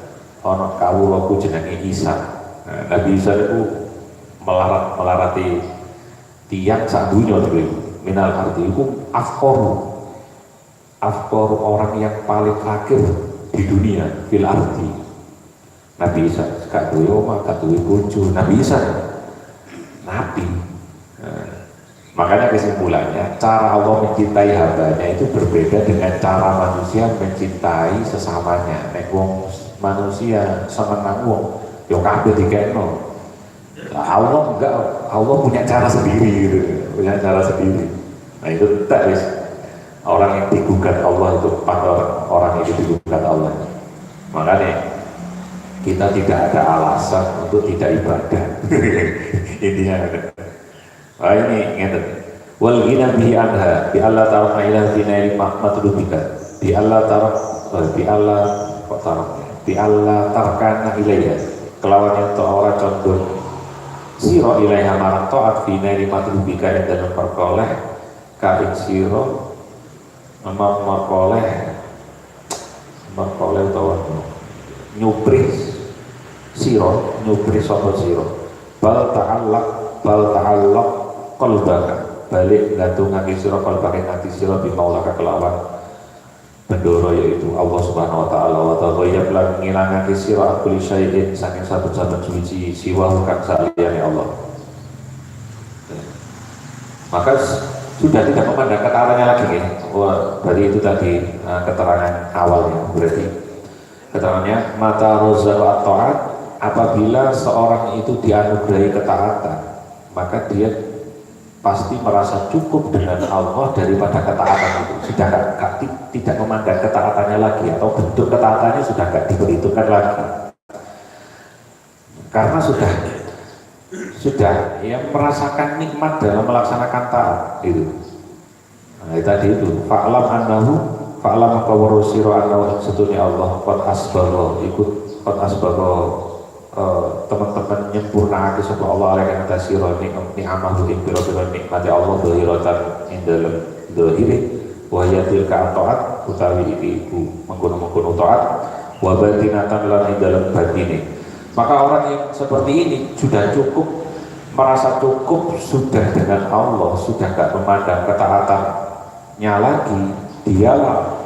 Ono kawulaku jenenge Isa. Nah, Nabi Isa itu melarati tiang sak dunya dhewe. Minal arti itu afqor orang yang paling fakir di dunia, fil arti. Nabi Isa gak duwe omah, gak duwe bojo. Nabi Isa nabi. Makanya kesimpulannya, cara Allah mencintai hambanya itu berbeda dengan cara manusia mencintai sesamanya. Nek wong manusia seneng wong, yo kabeh dikekno. Allah enggak, Allah punya cara sendiri gitu, punya cara sendiri. Nah itu tak wis orang yang digugat Allah itu orang itu digugat Allah. Makanya kita tidak ada alasan untuk tidak ibadah. Intinya ada. Wah ini ngerti. Wal ghina bihi anha bi alla taraka ila dinairi matlubika bi alla tarkana ilaiha kelawan ento ora condong sira ilaiha marang taat fi nairi matlubika ing dalem perkoleh ka ing sira merkoleh utawa nyupris sapa sira bal ta'allaq qalbaka balik gantungake sira qalbake ngati sira bi maulaka kelawan bendoro yaitu Allah Subhanahu wa taala wa taghayyab lan ngilangake sira akul syai'in saking saben-saben suci siwa kang saliyane Allah. Maka sudah tidak memandang ketarannya lagi ya. Wah, berarti itu tadi keterangan awalnya. Berarti keterangannya mata rozal taat, apabila seorang itu dianugerahi ketaatan, maka dia pasti merasa cukup dengan Allah daripada ketaatan itu. Sudah tidak memandang ketaatannya lagi, atau bentuk ketaatannya sudah tidak diperhitungkan lagi, karena sudah ya merasakan nikmat dalam melaksanakan taat itu. Nah, tadi itu fa'lam qawarusiro annahu setunya Allah qad asbagha teman-teman nyempurnaake sapa Allah alaihi ing atas sira nikmah ing pira-pira nikmate Allah dhahiratan ing dalem dhahire wa yatilka taat utawi iku mengkono-mengkono taat wa batinatan lan ing dalem batine. Maka orang yang seperti ini sudah cukup, merasa cukup sudah dengan Allah, sudah gak memandang ketaatannya lagi. Dialah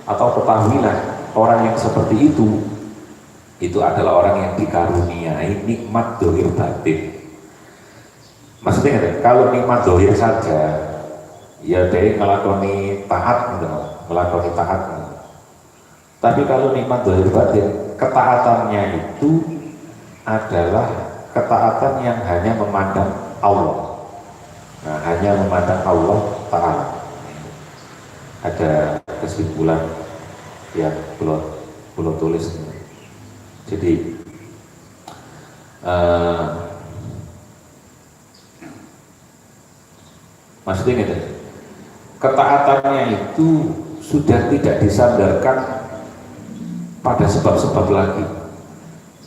atau ketahuilah orang yang seperti itu adalah orang yang dikaruniai nikmat dohir batin. Maksudnya kalau nikmat dohir saja ya dia ngelakoni taat gitu, ngelakoni taat. Tapi kalau nikmat dohir batin, ketaatannya itu adalah ketaatan yang hanya memandang Allah. Nah, hanya memandang Allah Ta'ala. Ada kesimpulan yang belum tulis. Jadi maksudnya gitu, ketaatannya itu sudah tidak disandarkan pada sebab-sebab lagi,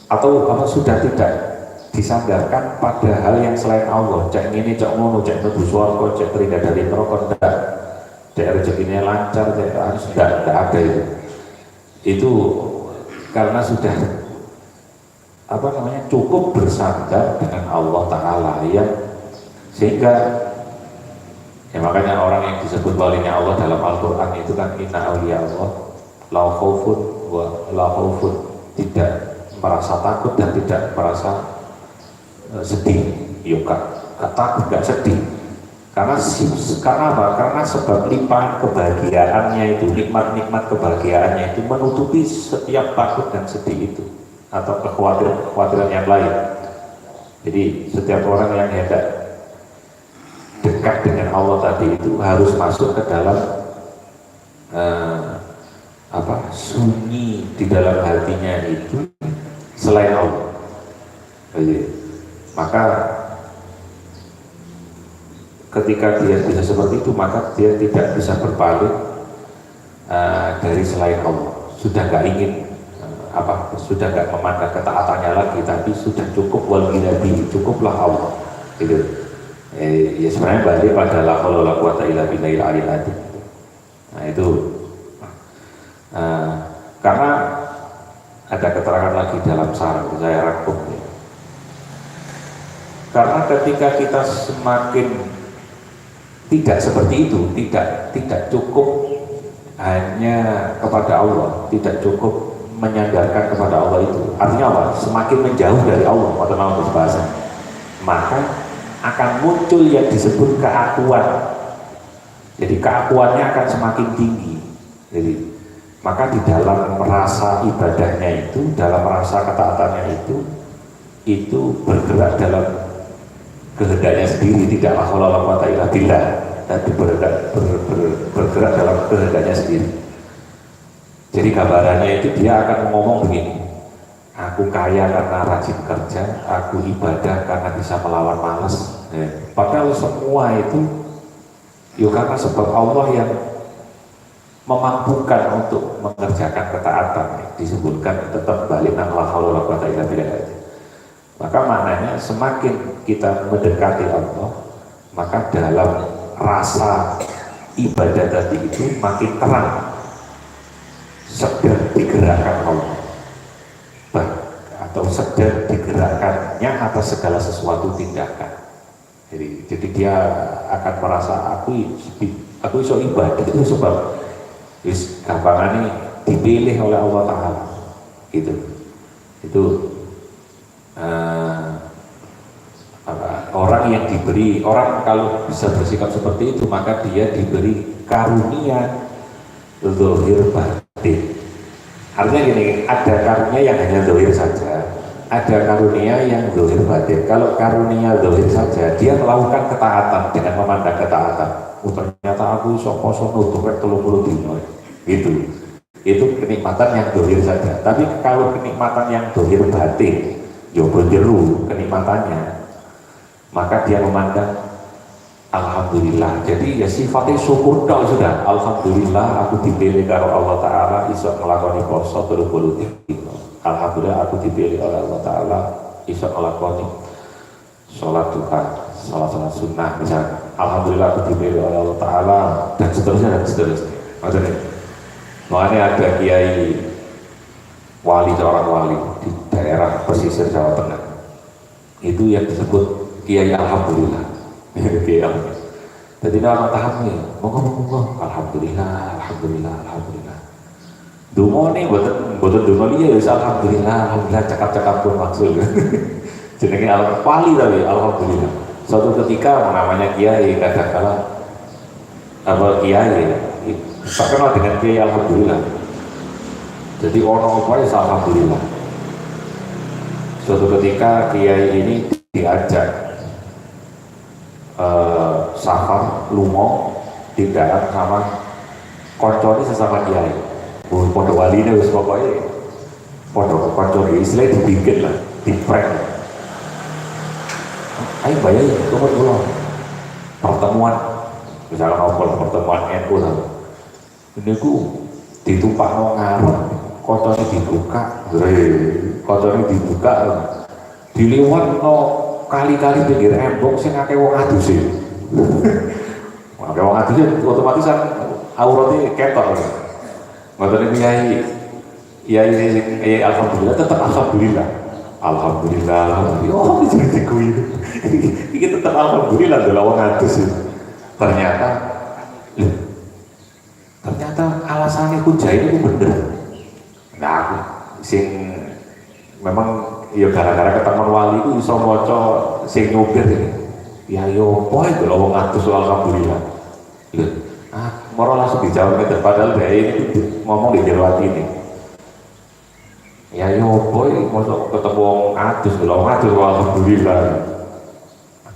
atau apa sudah tidak disandarkan pada hal yang selain Allah. Cek ini, cek ngono, cek nubu suarco, cek terhindar dari neraka, tidak. Cek rezekinya lancar, cek harus tidak ada itu. Itu karena sudah cukup bersandar dengan Allah Ta'ala, ya, sehingga ya makanya orang yang disebut walinya Allah dalam Al-Quran itu kan inna awliya Allah la khaufun wa la khaufun, tidak merasa takut dan tidak merasa sedih. Yuk gak takut, gak sedih, karena apa? Karena sebab limpahan kebahagiaannya itu, nikmat-nikmat kebahagiaannya itu menutupi setiap takut dan sedih itu atau kekhawatiran yang lain. Jadi setiap orang yang hendak dekat dengan Allah tadi itu harus masuk ke dalam sunyi di dalam hatinya itu selain Allah. Jadi, maka ketika dia bisa seperti itu, maka dia tidak bisa berpaling dari selain Allah. Sudah nggak ingin sudah nggak memandang ketaatannya lagi, tapi sudah cukup walginabi, cukuplah Allah. Gitu. Ya sebenarnya balik pada la haula wala quwata illa billahil aliyil azim. Nah itu karena ada keterangan lagi dalam sarah, saya rangkum. Karena ketika kita semakin tidak seperti itu, tidak cukup hanya kepada Allah, tidak cukup menyandarkan kepada Allah itu, artinya apa? Semakin menjauh dari Allah, atau nama bahasa, maka akan muncul yang disebut keakuan. Jadi keakuannya akan semakin tinggi. Jadi maka di dalam merasa ibadahnya itu, dalam merasa ketaatannya itu bergerak dalam kehendaknya sendiri, tidaklah la quwata illa billah, tapi bergerak dalam kehendaknya sendiri. Jadi gambarannya itu dia akan ngomong begini, aku kaya karena rajin kerja, aku ibadah karena bisa melawan malas. Padahal semua itu karena sebab Allah yang memampukan untuk mengerjakan ketaatan. Disebutkan tetap balik nang la haula wala quwata illa billah. Maka maknanya semakin kita mendekati Allah, maka dalam rasa ibadah tadi itu makin terang, sedang digerakkan Allah, atau sedang digerakkannya atas segala sesuatu tindakan. Jadi dia akan merasa aku iso ibadah itu sebab gampangannya dipilih oleh Allah Ta'ala. Gitu. Itu orang yang diberi, orang kalau bisa bersikap seperti itu, maka dia diberi karunia zahir batin. Artinya gini, ada karunia yang hanya zahir saja, ada karunia yang zahir batin. Kalau karunia zahir saja, dia melakukan ketaatan dengan memandang ketaatan. Ternyata aku iso poso nutup 30 dino. Itu kenikmatan yang zahir saja. Tapi kalau kenikmatan yang zahir batin, jeru kenikmatannya, maka dia memandang alhamdulillah. Jadi ya sifatnya syukur dong sudah. Alhamdulillah aku dipilih karo Allah Ta'ala iso ngelakoni poso 30 dino. Alhamdulillah aku dipilih oleh Allah Ta'ala iso ngelakoni sholat duha, sholat sunnah misalnya. Alhamdulillah aku dipilih oleh Allah Ta'ala, dan seterusnya. Maksudnya makanya ada kiai wali, seorang wali di daerah pesisir Jawa Tengah, itu yang disebut kiai alhamdulillah. Jadi nama tahamnya, moga-moga alhamdulillah. Dungo nih, buatan dungo dia ya alhamdulillah, cakap-cakap pun maksud. Jenenge wali tapi alhamdulillah. Suatu ketika namanya kiai, kadang-kadang kiai terkenal dengan kiai alhamdulillah. Jadi orang apa ya alhamdulillah. Suatu ketika kiai ini diajak safar lungo di darat sama konconi sesama kiai. Podo wali ini wis pokoknya podo konconi istilahnya dibikin lah, di prank. Ayo bayar kemudian pertemuan, misalnya ngobrol pertemuan NU lah. Ini ku ditumpah ngarep kocone dibuka, kocone dibuka, diliwat no kali-kali pinggir embong sing akeh wong adus e. Akeh wong adus otomatis kan auratnya ketok. Ngoten kiai alhamdulillah tetap alhamdulillah. Alhamdulillah. Oh, jadi kuwi. Iki tetap alhamdulillah adalah wong adus e. Ternyata alasannya hujah itu bener. Nah, aku sing memang ya gara-gara ketemu wali itu iso maca sing nyopir ini. Ya yo apa itu lho wong atus alhamdulillah. Lho, moro langsung dijawab itu padahal dia ini ngomong di jero ati ini. Ya yo apa iki mosok ketemu wong atus lho wong atus alhamdulillah.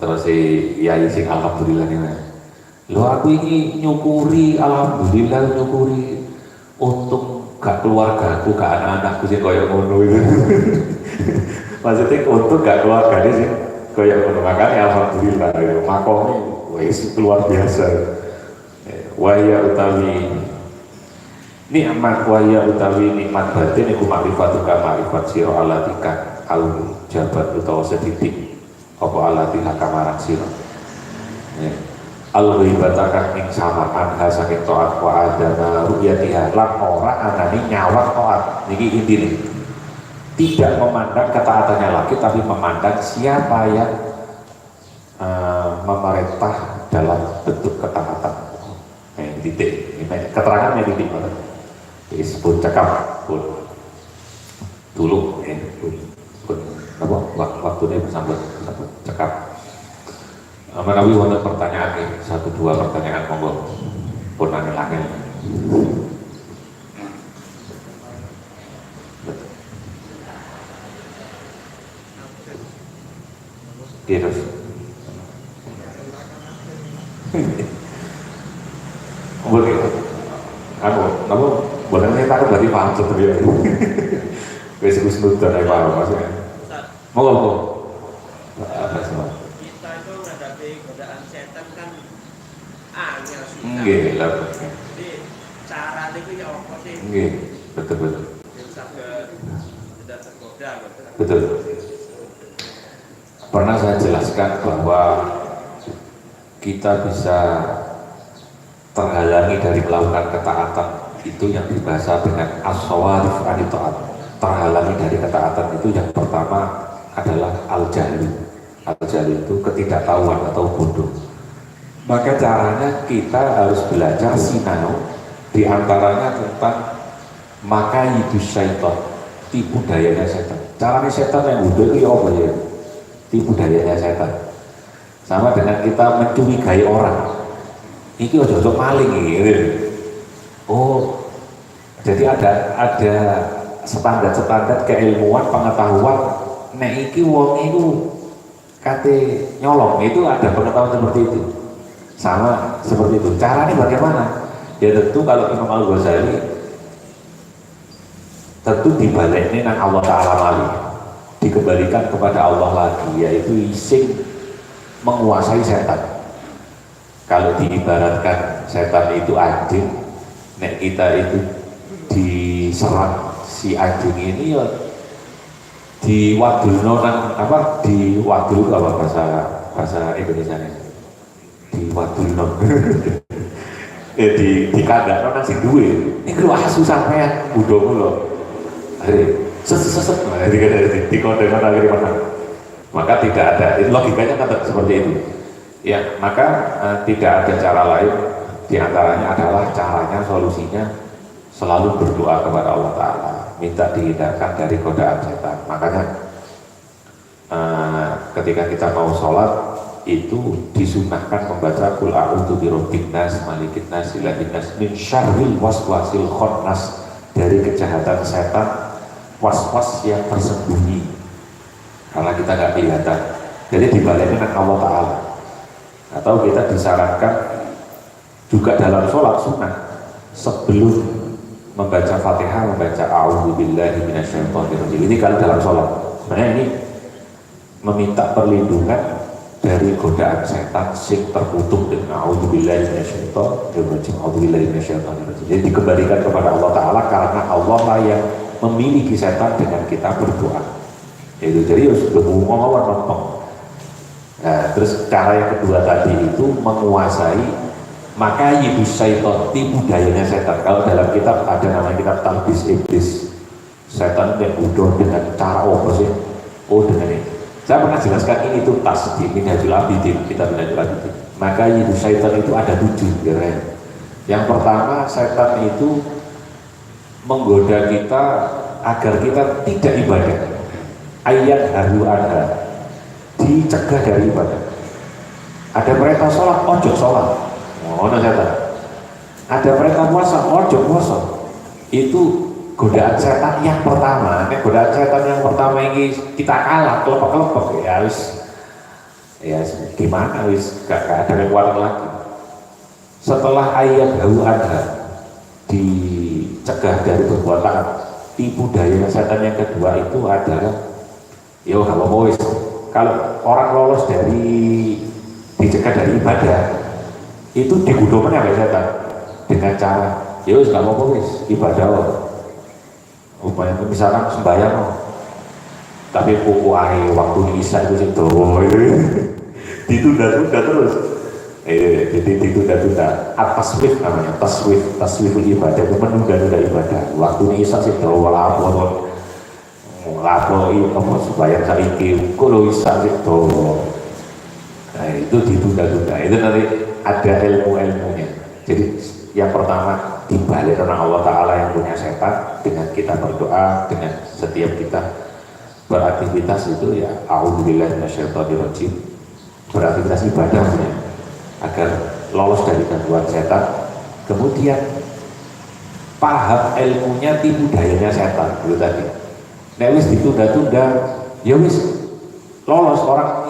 Terus si yai sing alhamdulillah ini. Lho aku ini nyukuri alhamdulillah nyukuri untung gak keluargaku, gak anak-anakku sih koyok ngono itu. Maksudnya untuk gak keluarganya sih koyok ngono, makanya alhamdulillah makomnya wis luar biasa. Wahya utawi nikmat nikmat batin iku makrifatuka makrifat sira alatika al jabat utawa sedidik apa alatika kamaran sira. Al-ghibatakan ing samaan saking taat wa adana ru'yatiha lan ora anani nyawak taat. Niki intine. Tidak memandang ketaatannya lagi tapi memandang siapa yang memerintah dalam bentuk ketaatan. Titik. Ini keterangannya titik mana? Disebut cakap pun dulu pun apa waktunya bersambut cakap. Menawi wonten pertanyaan nih, 1-2 pertanyaan monggo pun angel-angel. Terus boleh aku boleh saya takut berarti paham sebenarnya. Wes kusnut dan paham maksudnya. Monggo apa semua? Nggih, lha. Jadi cara niku ya apa sih? Nggih, betul. Tidak tergoda. Betul. Pernah saya jelaskan bahwa kita bisa terhalangi dari melakukan ketaatan itu yang dibahasa dengan as-sawarif anit taat. Terhalangi dari ketaatan itu yang pertama adalah al-jahli. Al-jahli itu ketidaktahuan atau bodoh. Maka caranya kita harus belajar sinau diantaranya tentang makayidus syaitan, tipu dayanya setan. Caranya setan yang bodoh itu ya apa ya? Tipu dayanya setan. Sama dengan kita mencurigai orang. Ini ojo-ojo maling ini. Oh, jadi ada standar keilmuan pengetahuan. Nek iki wong itu kate nyolong itu ada pengetahuan seperti itu. Sama seperti itu. Caranya bagaimana? Ya tentu kalau Imam Al-Ghazali tentu dibaliknya nang Allah Ta'ala lagi, dikembalikan kepada Allah lagi, yaitu ising menguasai setan. Kalau diibaratkan setan itu anjing, nek kita itu diserang si anjing ini ya diwadulno nang apa diwadul apa bahasa Indonesianya? Diwadulno di kandang nang sing duwe niku asu sampean budhomu lho seset di kondengan akhirnya mana maka tidak ada logikanya kan seperti itu ya maka tidak ada cara lain diantaranya adalah caranya solusinya selalu berdoa kepada Allah Ta'ala minta dihindarkan dari godaan setan makanya ketika kita mau sholat itu disunahkan membaca Qul a'udzu birabbin nas malikin nas ilahin nas min syarril waswasil khannas dari kejahatan setan was-was yang tersembunyi karena kita nggak kelihatan jadi dibalikkan dengan Allah Ta'ala atau kita disarankan juga dalam sholat sunnah sebelum membaca Fatihah membaca a'udzu billahi minasyaitonir rajim ini kalau dalam sholat sebenarnya ini meminta perlindungan dari godaan setan sing terkutuk dengan auzubillahi minasyaitonirrajim. Jadi dikembalikan kepada Allah Ta'ala karena Allah lah yang memiliki setan dengan kita berdoa. Itu jadi harus ngomong nonton. Nah, terus cara yang kedua tadi itu menguasai maka yibus syaiton, tipu dayanya setan. Kalau dalam kitab ada namanya kitab Talbis Iblis, setan yang bodoh dengan cara apa sih? Oh dengan ini. Saya pernah jelaskan ini tuntas di Minhajul Abidin, kita Minhajul Abidin. Maka yibus syaiton itu ada 7 ya. Yang pertama, setan itu menggoda kita agar kita tidak ibadah. Ayat haru ada dicegah dari ibadah. Ada perintah sholat, ojo sholat. Oh, setan. Ada perintah puasa, ojo puasa. Itu godaan setan yang pertama. Godaan setan yang pertama ini kita kalah, kelepek-kelepek ya wis. Ya gimana wis gak ada yang kuat lagi. Setelah ayat haru ada dicegah dari berbuat taat, tipu daya setan yang kedua itu adalah yo halo wis. Kalau orang lolos dari dicegah dari ibadah itu digudungkan oleh setan dengan cara ya wis gak apa-apa wis ibadah upaya misalkan sembahyang tapi kuku air waktu isya itu sih ditunda-tunda terus jadi ditunda-tunda taswif namanya taswiful ibadah itu menunda-nunda ibadah waktu isya sih lapor kamu sembahyang saiki kalau isya sih nah itu ditunda-tunda. Itu nanti ada ilmu-ilmunya. Jadi yang pertama dibalik karena Allah Ta'ala yang punya setan dengan kita berdoa, dengan setiap kita beraktivitas itu ya a'udzubillahi minasyaitonirrajim, beraktivitas ibadahnya agar lolos dari gangguan setan. Kemudian paham ilmunya tipu dayanya setan dulu tadi. Nek wis ditunda-tunda ya wis lolos orang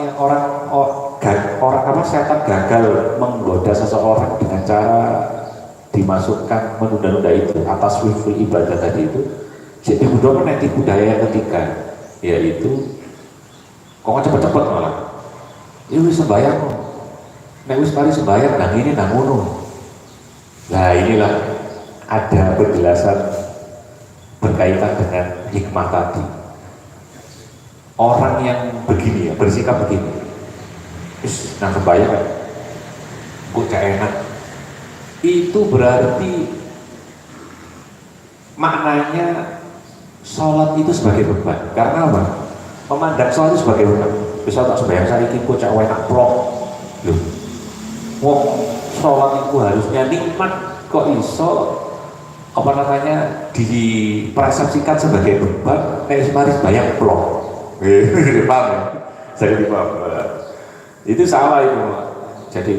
apa setan gagal menggoda seseorang dengan cara dimasukkan menunda-nunda itu atas wiful ibadah tadi itu. Jadi mudah nanti budaya yang ketiga yaitu kok cepet-cepet malah ya wis sembahyang nek wis mari sembahyang nang ini nang ngono. Nah inilah ada penjelasan berkaitan dengan hikmah tadi. Orang yang begini ya bersikap begini terus nang sembahyang kok gak enak, itu berarti maknanya sholat itu sebagai beban. Karena apa? Memandang sholat itu sebagai beban. Bisa tak sembahyang saiki kok cak enak plok loh, wong sholat itu harusnya nikmat kok iso apa namanya dipersepsikan sebagai beban kayak semari sembahyang plok. Paham ya? Saya paham. Itu salah itu. Jadi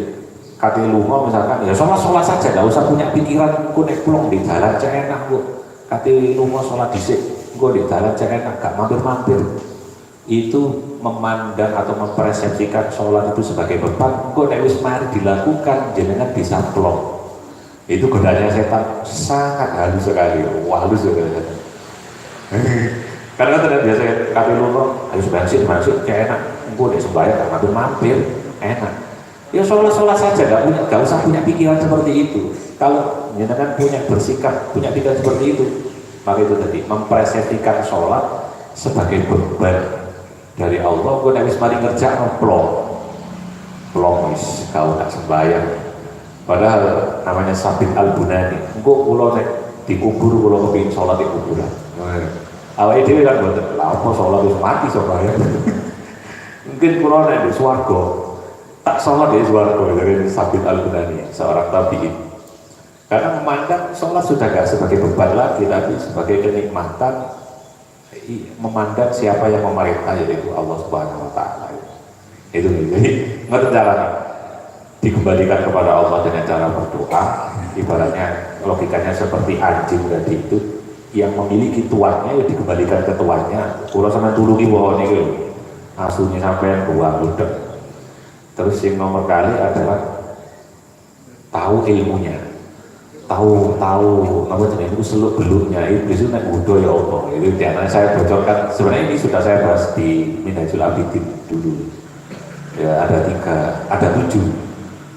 kata lunga misalkan ya sholat saja, nggak usah punya pikiran ku nek pulang di jalan cek enak bu. Kata lunga sholat dhisik, gua di jalan cek enak, gak mampir-mampir. Itu memandang atau mempersepsikan sholat itu sebagai beban. Gua nek wis mari dilakukan jenengan bisa plong. Itu godaannya setan sangat halus sekali. Wah halus sekali. Karena ternyata biasa kata lunga harus bansit cek enak. Gua dek sembahyang gak mampir-mampir enak. Ya sholat saja, gak usah punya pikiran seperti itu. Kalau jenengan punya bersikap, punya pikiran seperti itu, maka itu tadi mempersepsikan sholat sebagai beban dari Allah. Gue habis mari ngerjakan plong wis kau tak sembahyang. Padahal namanya Sabit Al-Bunani. Gue pulau dikubur, pulau kepingin sholat di kuburan. Awalnya dia kan buat lama sholat itu mati sembahyang. Mungkin pulau di swarga tak sholat di swarga dari Sabit Al-Bunani, seorang tabi'in. Karena memandang sholat sudah gak sebagai beban lagi, tapi sebagai kenikmatan. Memandang siapa yang memerintah, yaitu Allah Subhanahu Wa Taala. Itu jadi ngerti caranya dikembalikan kepada Allah dengan cara berdoa. Ibaratnya logikanya seperti anjing tadi itu yang memiliki tuannya ya dikembalikan ke tuannya. Kalau sama tulungi pohon itu asuhnya sampai buang udah. Terus yang nomor kali adalah tahu ilmunya, tahu apa jenis itu seluk beluknya iblis itu naik udo ya Allah. Itu diantara saya bocorkan. Sebenarnya ini sudah saya bahas di Minhajul Abidin dulu. Ya ada 3, ada 7.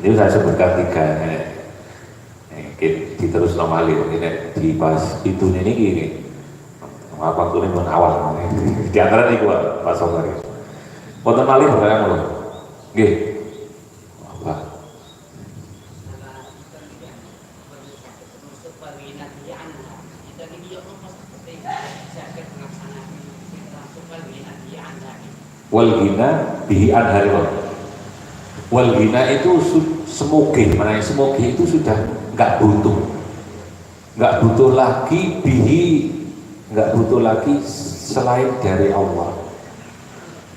Ini saya sebutkan 3. Diterus normali ini di pas itu ini gini. Apa tuh pun awal. Di antara ini gua Pak Somar. Wonten malih pertanyaan mulu. Nggih. Apa? Wal ghina bihi anhari. Wal ghina itu semoga, mana semoga itu sudah nggak butuh lagi bihi, nggak butuh lagi selain dari Allah,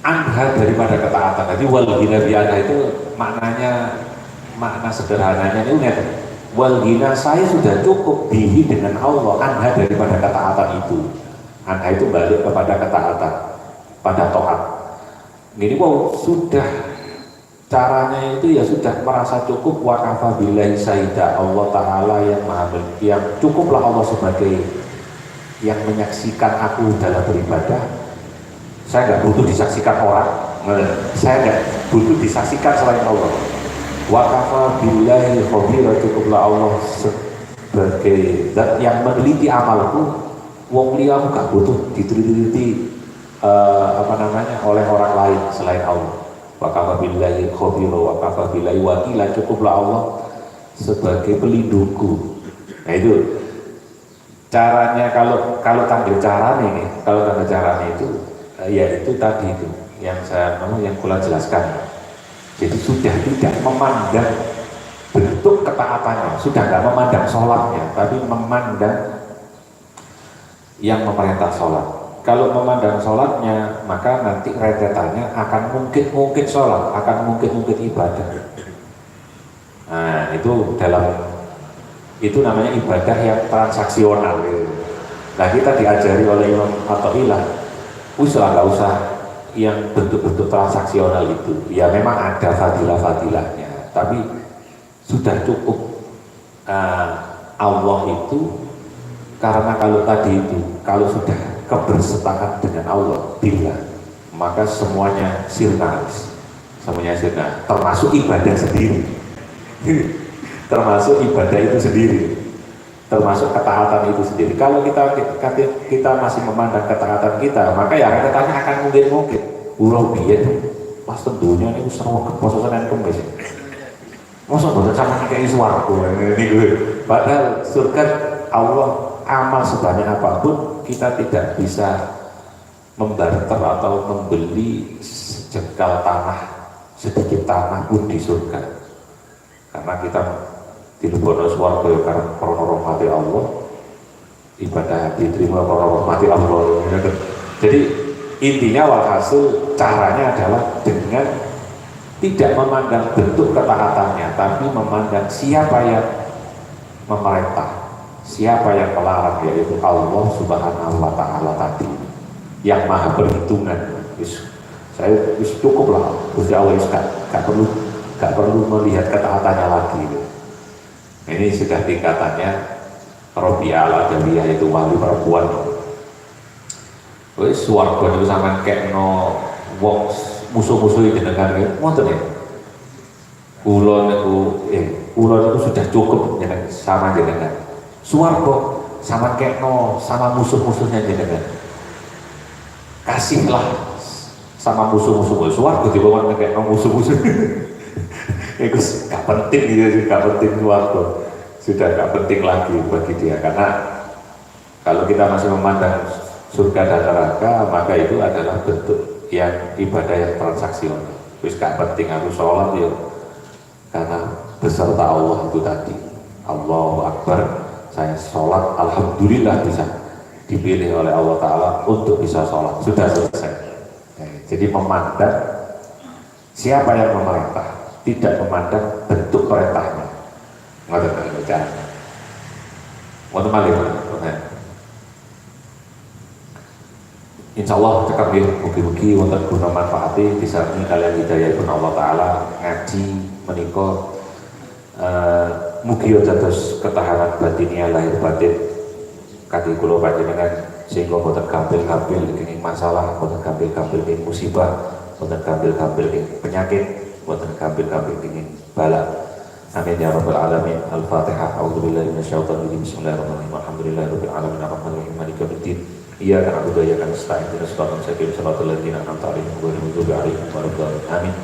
anha daripada ketaatan. Jadi wal ghina bihi anha itu makna sederhananya ini unik. Wal ghina saya sudah cukup bihi dengan Allah, anha daripada ketaatan itu. Anha itu balik kepada ketaatan, pada taat. Gini wow, sudah caranya itu ya sudah merasa cukup, wa kafa billahi syahida, Allah Ta'ala yang maha, yang cukuplah Allah sebagai yang menyaksikan aku dalam beribadah. Saya nggak butuh disaksikan orang, saya nggak butuh disaksikan selain Allah. Wa kafa billahi khabira, cukuplah Allah sebagai zat yang meneliti amalku. Wong liya aku nggak butuh diteliti oleh orang lain selain Allah. Wa kafa billahi khabira wa kafa billahi wakila, cukuplah Allah sebagai pelindungku. Nah itu caranya. Kalau tanda caranya nih, kalau tanda caranya itu ya itu tadi itu yang yang kula jelaskan. Jadi sudah tidak memandang bentuk ketaatannya, sudah nggak memandang sholatnya, tapi memandang yang memerintah sholat. Kalau memandang sholatnya, maka nanti rentetannya akan mungkin sholat, akan mungkin ibadah. Nah itu namanya ibadah yang transaksional. Nah kita diajari oleh Imam Athaillah, nggak usah yang bentuk-bentuk transaksional itu. Ya memang ada fadilah-fadilahnya, tapi sudah cukup. Allah itu, karena kalau tadi itu, kalau sudah kebersepakat dengan Allah bila, maka semuanya sirna, termasuk ibadah sendiri. Termasuk ibadah itu sendiri, termasuk ketaatan itu sendiri. Kalau kita masih memandang ketaatan kita, maka ya ketaatan akan mungkin ulah biyen pas tentunya ini usah kepososan kemis. Masa boten sama kayak swarga ini. Padahal surga Allah, amal sebanyak apapun kita tidak bisa membarter atau membeli sejengkal tanah, sedikit tanah pun di surga. Karena kita dilebono swarga ya karena rahmati Allah, ibadah diterima karena rahmati Allah. Jadi intinya walhasil caranya adalah dengan tidak memandang bentuk ketaatannya, tapi memandang siapa yang memerintah, siapa yang melarang, yaitu Allah Subhanahu wa Ta'ala tadi yang maha perhitungan. Saya cukup lah, Gusti Allah gak perlu melihat ketaatannya lagi. Ini sudah tingkatannya Robi'al Adawiyah, itu wali perempuan. Wis swarga niku sampean kekno wong musuh-musuh jenengan ngoten ya. Kula niku sudah cukup sama jenengan. Swarga sama kekno sama musuh-musuhnya jenengan. Kasihlah sama musuh-musuh. Swarga dibawa kekno musuh-musuh. Itu gak penting gitu, gak penting swarga. Sudah gak penting lagi bagi dia, karena kalau kita masih memandang surga dan neraka, maka itu adalah bentuk yang ibadah yang transaksional. Terus gak penting aku sholat ya, karena beserta Allah itu tadi. Allahu Akbar, saya sholat, alhamdulillah bisa dipilih oleh Allah Ta'ala untuk bisa sholat, sudah selesai. Jadi memandang siapa yang memerintah, tidak memandang bentuk perintahnya. Ngoten cara. Ngoten malih. Insya Allah cekap ya, mugi-mugi wonten guna manfaati disarani kalian hidayah pun Allah Ta'ala ngaji menika mugi dados ketahanan batinnya lahir batin kaki kula panjenengan, sehingga boten gampil-gampil kenging masalah, boten gampil-gampil kenging musibah, boten kambil-kambil penyakit, boten kambil-kambil dingin bala. Amin ya rabbal alamin. Al-Fatihah. A'udzubillahi minasyaitonir rajim. Bismillahirrahmanirrahim. Alhamdulillahirabbil alamin arrahmanir rahim maliki yaumiddin. Iyyaka na'budu wa iyyaka nasta'in. Ihdinas siratal mustaqim siratal ladzina an'amta 'alaihim ghairil maghdubi 'alaihim waladdallin. Amin.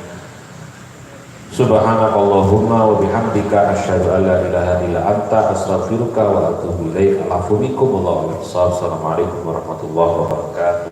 Subhanakallahumma wa bihamdika asyhadu an la ilaha illa anta astaghfiruka wa atubu ilaik. Assalamualaikum warahmatullahi wabarakatuh.